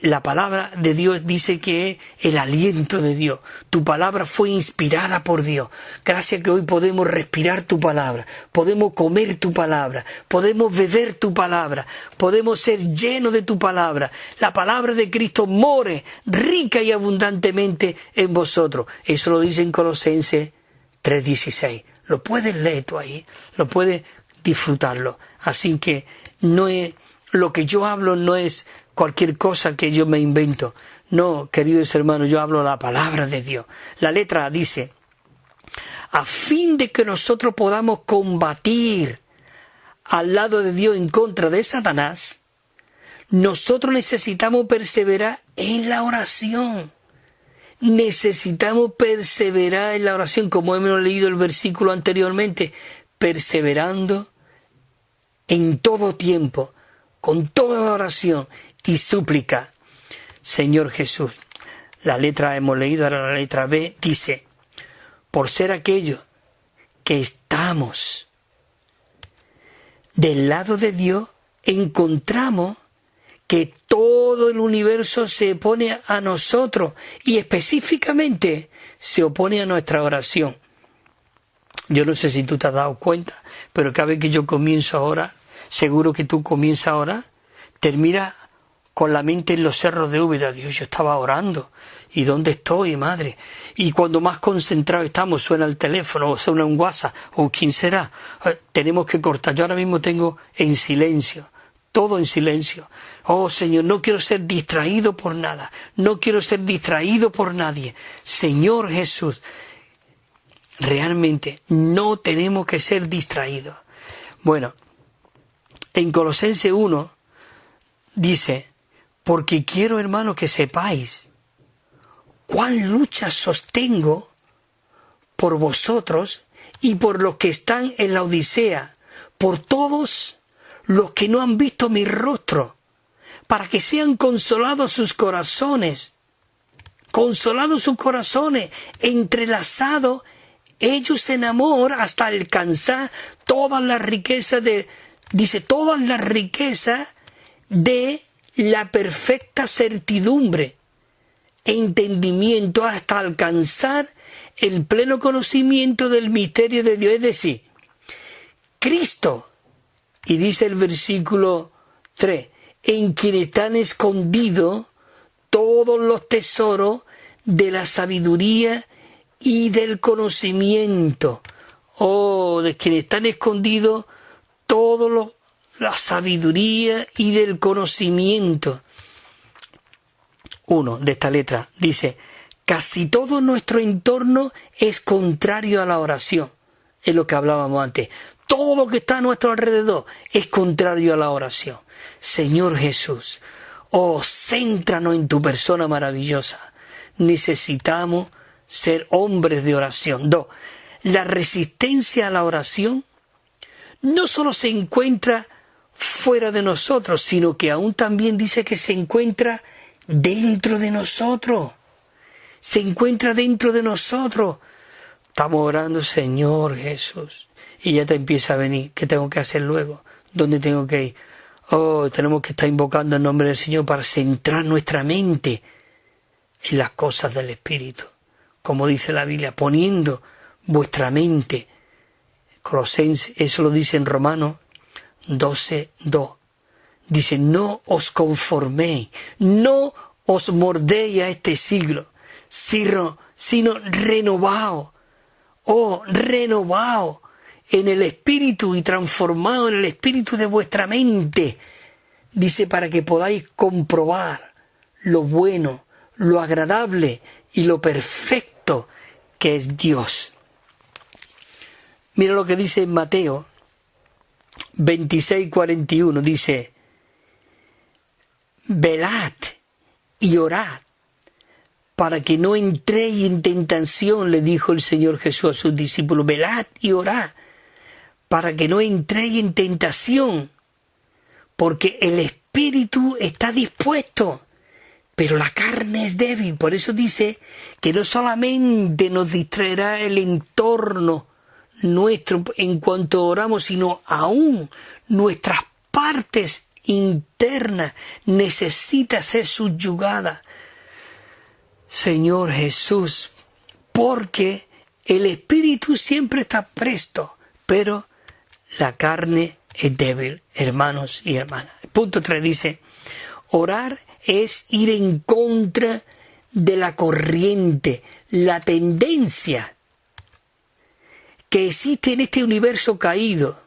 la palabra de Dios dice que es el aliento de Dios. Tu palabra fue inspirada por Dios. Gracias que hoy podemos respirar tu palabra, podemos comer tu palabra, podemos beber tu palabra, podemos ser llenos de tu palabra. La palabra de Cristo more rica y abundantemente en vosotros. Eso lo dice en Colosenses 3:16. Lo puedes leer tú ahí, lo puedes disfrutarlo. Así que no es lo que yo hablo, no es cualquier cosa que yo me invento. No, queridos hermanos, yo hablo la palabra de Dios. La letra dice, a fin de que nosotros podamos combatir al lado de Dios en contra de Satanás, nosotros necesitamos perseverar en la oración. Necesitamos perseverar en la oración, como hemos leído el versículo anteriormente, perseverando en todo tiempo, con toda oración y súplica. Señor Jesús, la letra A hemos leído, ahora la letra B dice, por ser aquellos que estamos del lado de Dios, encontramos que todo el universo se opone a nosotros y específicamente se opone a nuestra oración. Yo no sé si tú te has dado cuenta, pero cada vez que yo comienzo a orar, seguro que tú comienzas a orar, termina con la mente en los cerros de Úbeda. Dios, yo estaba orando. ¿Y dónde estoy, madre? Y cuando más concentrados estamos, suena el teléfono, o suena un WhatsApp, o quién será. Tenemos que cortar. Yo ahora mismo tengo en silencio, todo en silencio. Oh, Señor, no quiero ser distraído por nada. No quiero ser distraído por nadie. Señor Jesús, realmente no tenemos que ser distraídos. Bueno, en Colosenses 1 dice, porque quiero, hermano, que sepáis cuán lucha sostengo por vosotros y por los que están en la Odisea, por todos los que no han visto mi rostro, para que sean consolados sus corazones, entrelazados ellos en amor hasta alcanzar todas las riquezas todas las riquezas de la perfecta certidumbre entendimiento hasta alcanzar el pleno conocimiento del misterio de Dios. Es decir, Cristo, y dice el versículo 3, en quien están escondidos todos los tesoros de la sabiduría y del conocimiento. Oh, de quien están escondidos todos la sabiduría y del conocimiento. Uno de esta letra dice: casi todo nuestro entorno es contrario a la oración. Es lo que hablábamos antes. Todo lo que está a nuestro alrededor es contrario a la oración. Señor Jesús, oh, céntranos en tu persona maravillosa. Necesitamos ser hombres de oración. 2. La resistencia a la oración no solo se encuentra fuera de nosotros, sino que aún también dice que se encuentra dentro de nosotros. Se encuentra dentro de nosotros. Estamos orando, Señor Jesús, y ya te empieza a venir. ¿Qué tengo que hacer luego? ¿Dónde tengo que ir? Oh, tenemos que estar invocando el nombre del Señor para centrar nuestra mente en las cosas del Espíritu. Como dice la Biblia, poniendo vuestra mente. Colosenses, eso lo dice en Romanos 12:2. Dice: no os conforméis, no os mordéis a este siglo, sino renovaos, renovaos en el Espíritu y transformaos en el Espíritu de vuestra mente. Dice, para que podáis comprobar lo bueno, lo agradable y lo perfecto que es Dios. Mira lo que dice en Mateo 26:41, dice: velad y orad para que no entréis en tentación, le dijo el Señor Jesús a sus discípulos. Velad y orad para que no entréis en tentación, porque el espíritu está dispuesto, pero la carne es débil. Por eso dice que no solamente nos distraerá el entorno nuestro en cuanto oramos, sino aún nuestras partes internas necesitan ser subyugadas. Señor Jesús, porque el espíritu siempre está presto, pero la carne es débil, hermanos y hermanas. Punto 3 dice: orar es ir en contra de la corriente, la tendencia que existe en este universo caído.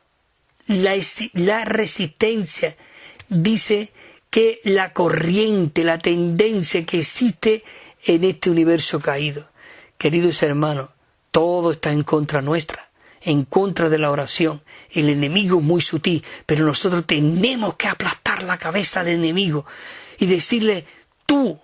La resistencia dice que la corriente, la tendencia que existe en este universo caído. Queridos hermanos, todo está en contra nuestra, en contra de la oración. El enemigo es muy sutil, pero nosotros tenemos que aplastar la cabeza del enemigo y decirle: tú,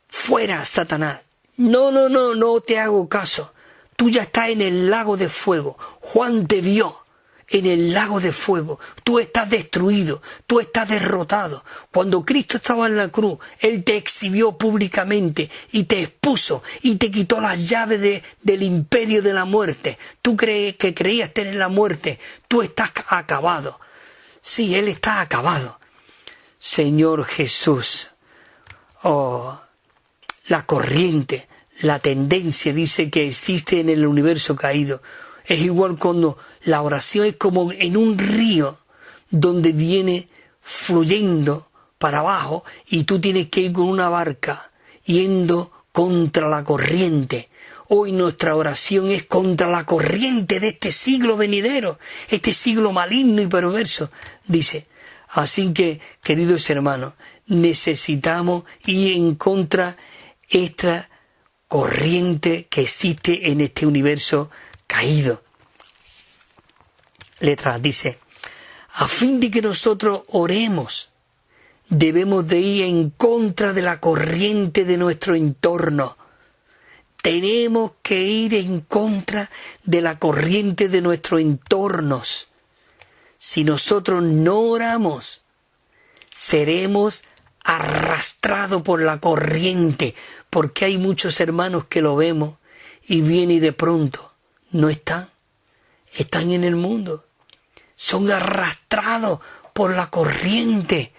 fuera, Satanás. No te hago caso. Tú ya estás en el lago de fuego. Juan te vio en el lago de fuego. Tú estás destruido, tú estás derrotado. Cuando Cristo estaba en la cruz, Él te exhibió públicamente y te expuso y te quitó las llaves del imperio de la muerte. Tú creías tener la muerte, tú estás acabado. Sí, Él está acabado. Señor Jesús, oh, la corriente, la tendencia dice que existe en el universo caído. Es igual cuando la oración es como en un río donde viene fluyendo para abajo y tú tienes que ir con una barca yendo contra la corriente. Hoy nuestra oración es contra la corriente de este siglo venidero, este siglo maligno y perverso, dice. Así que, queridos hermanos, necesitamos ir en contra de esta corriente que existe en este universo caído. Letra dice: a fin de que nosotros oremos, debemos de ir en contra de la corriente de nuestro entorno. Tenemos que ir en contra de la corriente de nuestros entornos. Si nosotros no oramos, seremos arrastrados por la corriente, porque hay muchos hermanos que lo vemos y viene y de pronto no están en el mundo. Son arrastrados por la corriente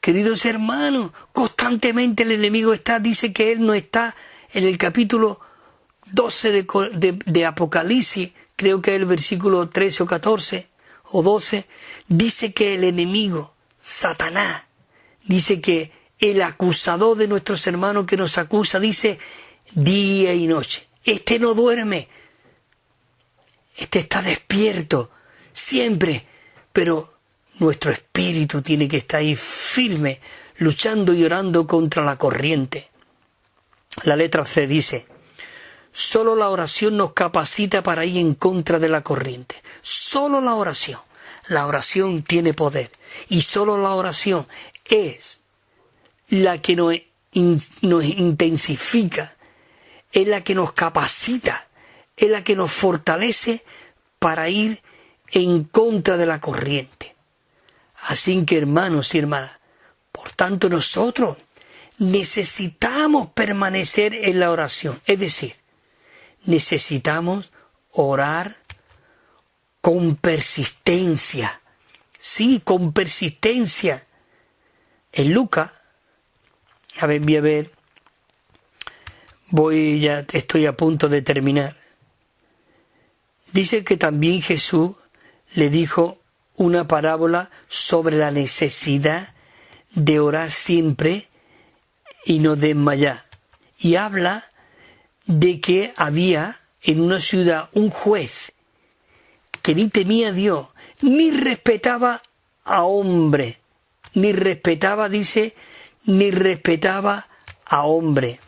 Queridos hermanos, constantemente el enemigo dice que él no está en el capítulo 12 de Apocalipsis, creo que es el versículo 13 o 14 o 12, dice que el enemigo, Satanás, dice que el acusador de nuestros hermanos que nos acusa, dice día y noche. Este no duerme, este está despierto siempre, pero nuestro espíritu tiene que estar ahí firme, luchando y orando contra la corriente. La letra C dice: solo la oración nos capacita para ir en contra de la corriente. Solo la oración. La oración tiene poder. Y solo la oración es la que nos intensifica, es la que nos capacita, es la que nos fortalece para ir en contra de la corriente. Así que, hermanos y hermanas, por tanto nosotros necesitamos permanecer en la oración. Es decir, necesitamos orar con persistencia. Sí, con persistencia. En Lucas, estoy a punto de terminar. Dice que también Jesús le dijo una parábola sobre la necesidad de orar siempre y no desmayar. Y habla de que había en una ciudad un juez que ni temía a Dios, ni respetaba a hombre, ni respetaba a hombre.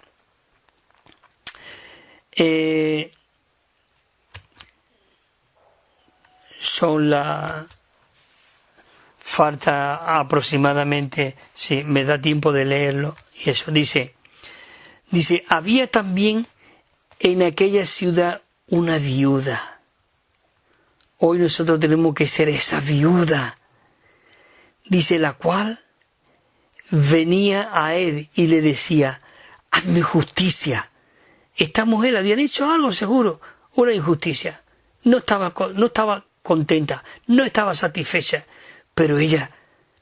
Falta aproximadamente, si me da tiempo de leerlo, y eso dice, había también en aquella ciudad una viuda. Hoy nosotros tenemos que ser esa viuda. Dice, la cual venía a él y le decía: hazme justicia. Esta mujer le habían hecho algo seguro, una injusticia. No estaba contenta, no estaba satisfecha, pero ella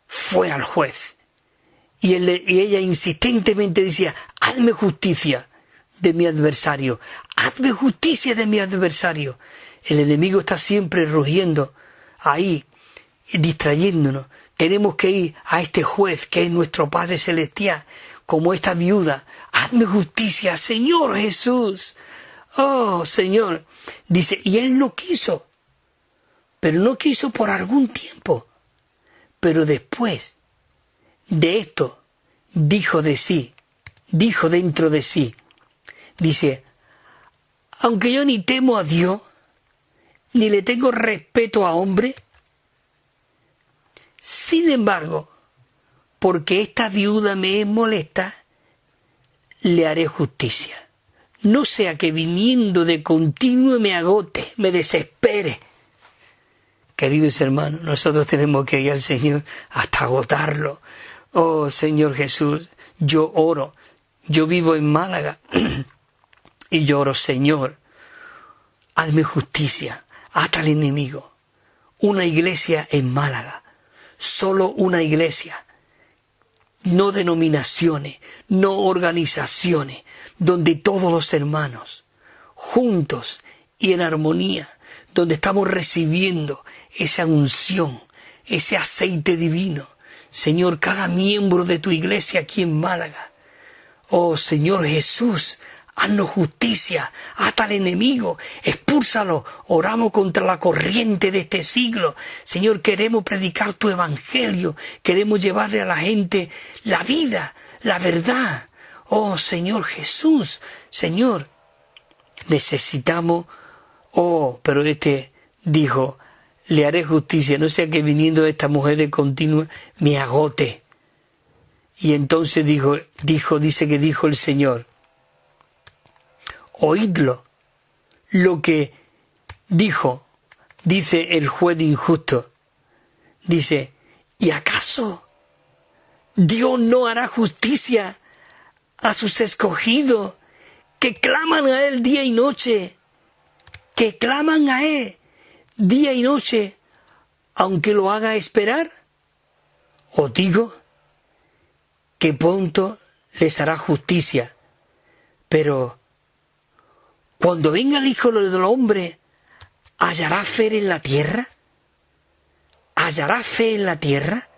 fue al juez. Y ella insistentemente decía: hazme justicia de mi adversario, hazme justicia de mi adversario. El enemigo está siempre rugiendo ahí, distrayéndonos. Tenemos que ir a este juez que es nuestro Padre Celestial, como esta viuda. Hazme justicia, Señor Jesús. Oh, Señor. Dice, y él no quiso, pero no quiso por algún tiempo. Pero después de esto, dijo dentro de sí, dice, aunque yo ni temo a Dios, ni le tengo respeto a hombre, sin embargo, porque esta viuda me es molesta, le haré justicia. No sea que viniendo de continuo me agote, me desespere. Queridos hermanos, nosotros tenemos que ir al Señor hasta agotarlo. Oh Señor Jesús, yo oro, yo vivo en Málaga y yo oro, Señor, hazme justicia, ata al enemigo. Una iglesia en Málaga, solo una iglesia, no denominaciones, no organizaciones, donde todos los hermanos, juntos y en armonía, donde estamos recibiendo esa unción, ese aceite divino. Señor, cada miembro de tu iglesia aquí en Málaga. Oh Señor Jesús, haznos justicia, ata al enemigo, expúlsalo. Oramos contra la corriente de este siglo. Señor, queremos predicar tu evangelio, queremos llevarle a la gente la vida, la verdad. Oh Señor Jesús, Señor, necesitamos, pero dijo, le haré justicia, no sea que viniendo esta mujer de continuo me agote. Y entonces dice que dijo el Señor, oídlo, lo que dice el juez injusto. Dice, ¿y acaso Dios no hará justicia a sus escogidos que claman a Él día y noche? Que claman a Él día y noche, aunque lo haga esperar. Os digo que pronto les hará justicia. Pero cuando venga el Hijo del Hombre, ¿hallará fe en la tierra? ¿Hallará fe en la tierra?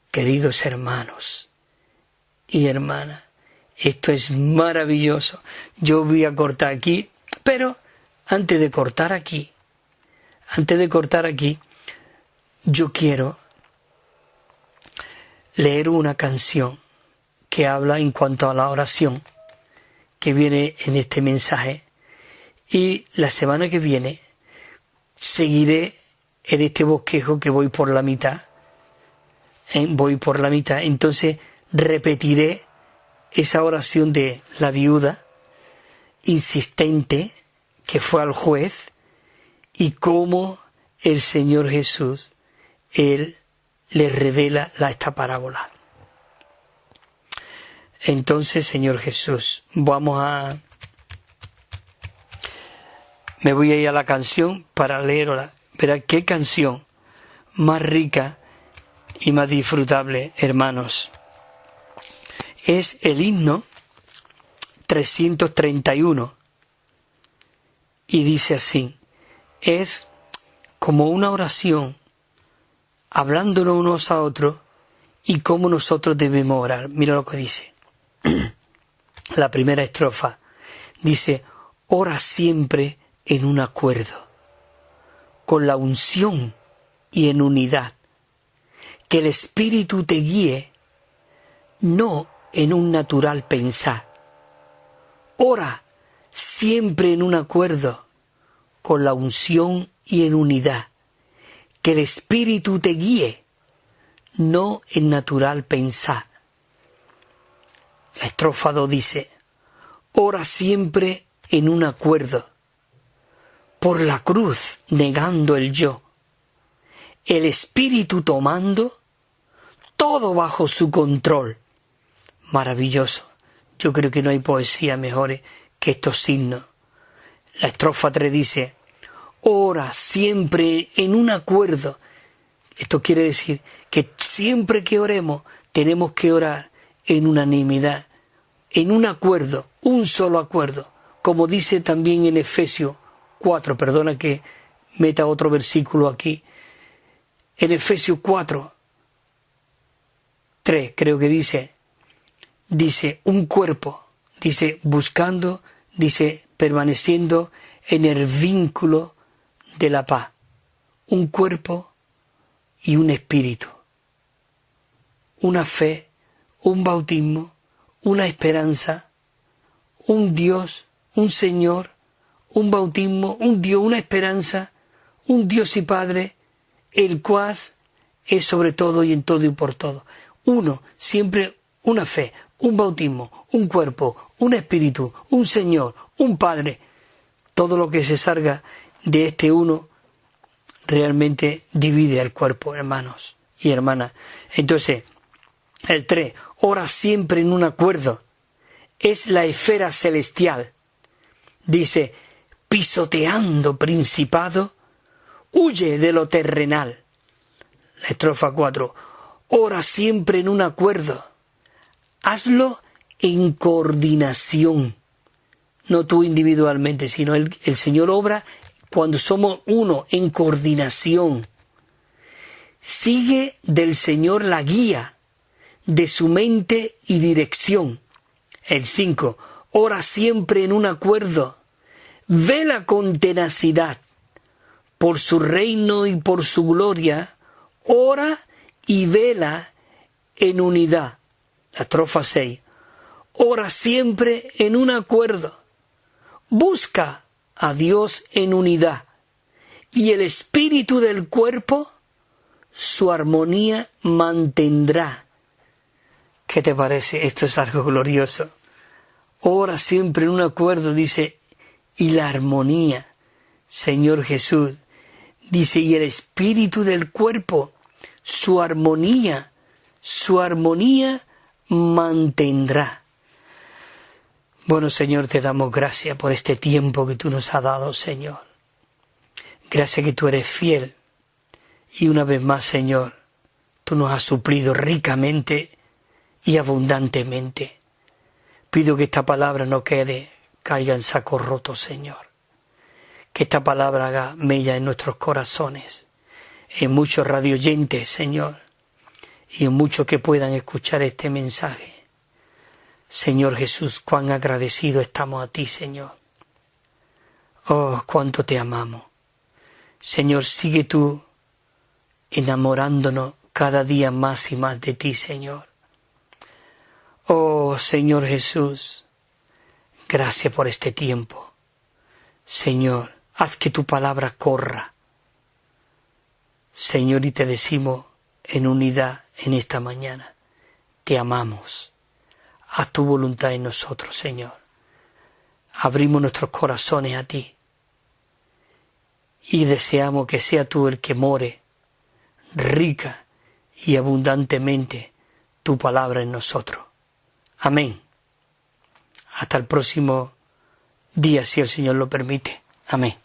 Queridos hermanos y hermanas, esto es maravilloso. Yo voy a cortar aquí, pero antes de cortar aquí, yo quiero leer una canción que habla en cuanto a la oración, que viene en este mensaje. Y la semana que viene seguiré en este bosquejo que voy por la mitad. Entonces repetiré esa oración de la viuda insistente que fue al juez y cómo el Señor Jesús, Él le revela esta parábola. Entonces, Señor Jesús, me voy a ir a la canción para leerla. Verá qué canción más rica y más disfrutable, hermanos. Es el himno 331 y dice así: es como una oración hablándonos unos a otros y cómo nosotros debemos orar. Mira lo que dice. La primera estrofa dice: ora siempre en un acuerdo, con la unción y en unidad, que el Espíritu te guíe, no en un natural pensar. Ora siempre en un acuerdo, con la unción y en unidad, que el Espíritu te guíe, no en natural pensar. La estrofa 2 dice: ora siempre en un acuerdo, por la cruz negando el yo, el Espíritu tomando todo bajo su control. Maravilloso. Yo creo que no hay poesía mejor que estos signos. La estrofa 3 dice: ora siempre en un acuerdo. Esto quiere decir que siempre que oremos tenemos que orar en unanimidad, en un acuerdo, un solo acuerdo, como dice también en Efesios 4, perdona que meta otro versículo aquí, en Efesios 4, 3 creo que dice un cuerpo, dice buscando, dice permaneciendo en el vínculo de la paz, un cuerpo y un espíritu, una fe, un bautismo, una esperanza, un Dios, un Señor, un bautismo, un Dios, una esperanza, un Dios y Padre, el cual es sobre todo y en todo y por todo. Uno, siempre una fe, un bautismo, un cuerpo, un espíritu, un Señor, un Padre. Todo lo que se salga de este uno realmente divide al cuerpo, hermanos y hermanas. Entonces, el 3, ora siempre en un acuerdo. Es la esfera celestial. Dice: pisoteando principado, huye de lo terrenal. La estrofa 4, ora siempre en un acuerdo. Hazlo en coordinación. No tú individualmente, sino el Señor obra cuando somos uno, en coordinación. Sigue del Señor la guía de su mente y dirección. El 5, ora siempre en un acuerdo. Vela con tenacidad por su reino y por su gloria. Ora y vela en unidad. La estrofa 6, ora siempre en un acuerdo. Busca a Dios en unidad, y el espíritu del cuerpo su armonía mantendrá. ¿Qué te parece? Esto es algo glorioso. Ora siempre en un acuerdo, dice, y la armonía, Señor Jesús, dice, y el espíritu del cuerpo su armonía mantendrá. Bueno, Señor, te damos gracias por este tiempo que tú nos has dado, Señor. Gracias que tú eres fiel. Y una vez más, Señor, tú nos has suplido ricamente y abundantemente. Pido que esta palabra no caiga en saco roto, Señor. Que esta palabra haga mella en nuestros corazones, en muchos radioyentes, Señor, y en muchos que puedan escuchar este mensaje. Señor Jesús, cuán agradecidos estamos a ti, Señor. Oh, cuánto te amamos. Señor, sigue tú enamorándonos cada día más y más de ti, Señor. Oh, Señor Jesús, gracias por este tiempo. Señor, haz que tu palabra corra. Señor, y te decimos en unidad en esta mañana, te amamos. Haz tu voluntad en nosotros, Señor. Abrimos nuestros corazones a ti y deseamos que sea tú el que more rica y abundantemente tu palabra en nosotros. Amén. Hasta el próximo día, si el Señor lo permite. Amén.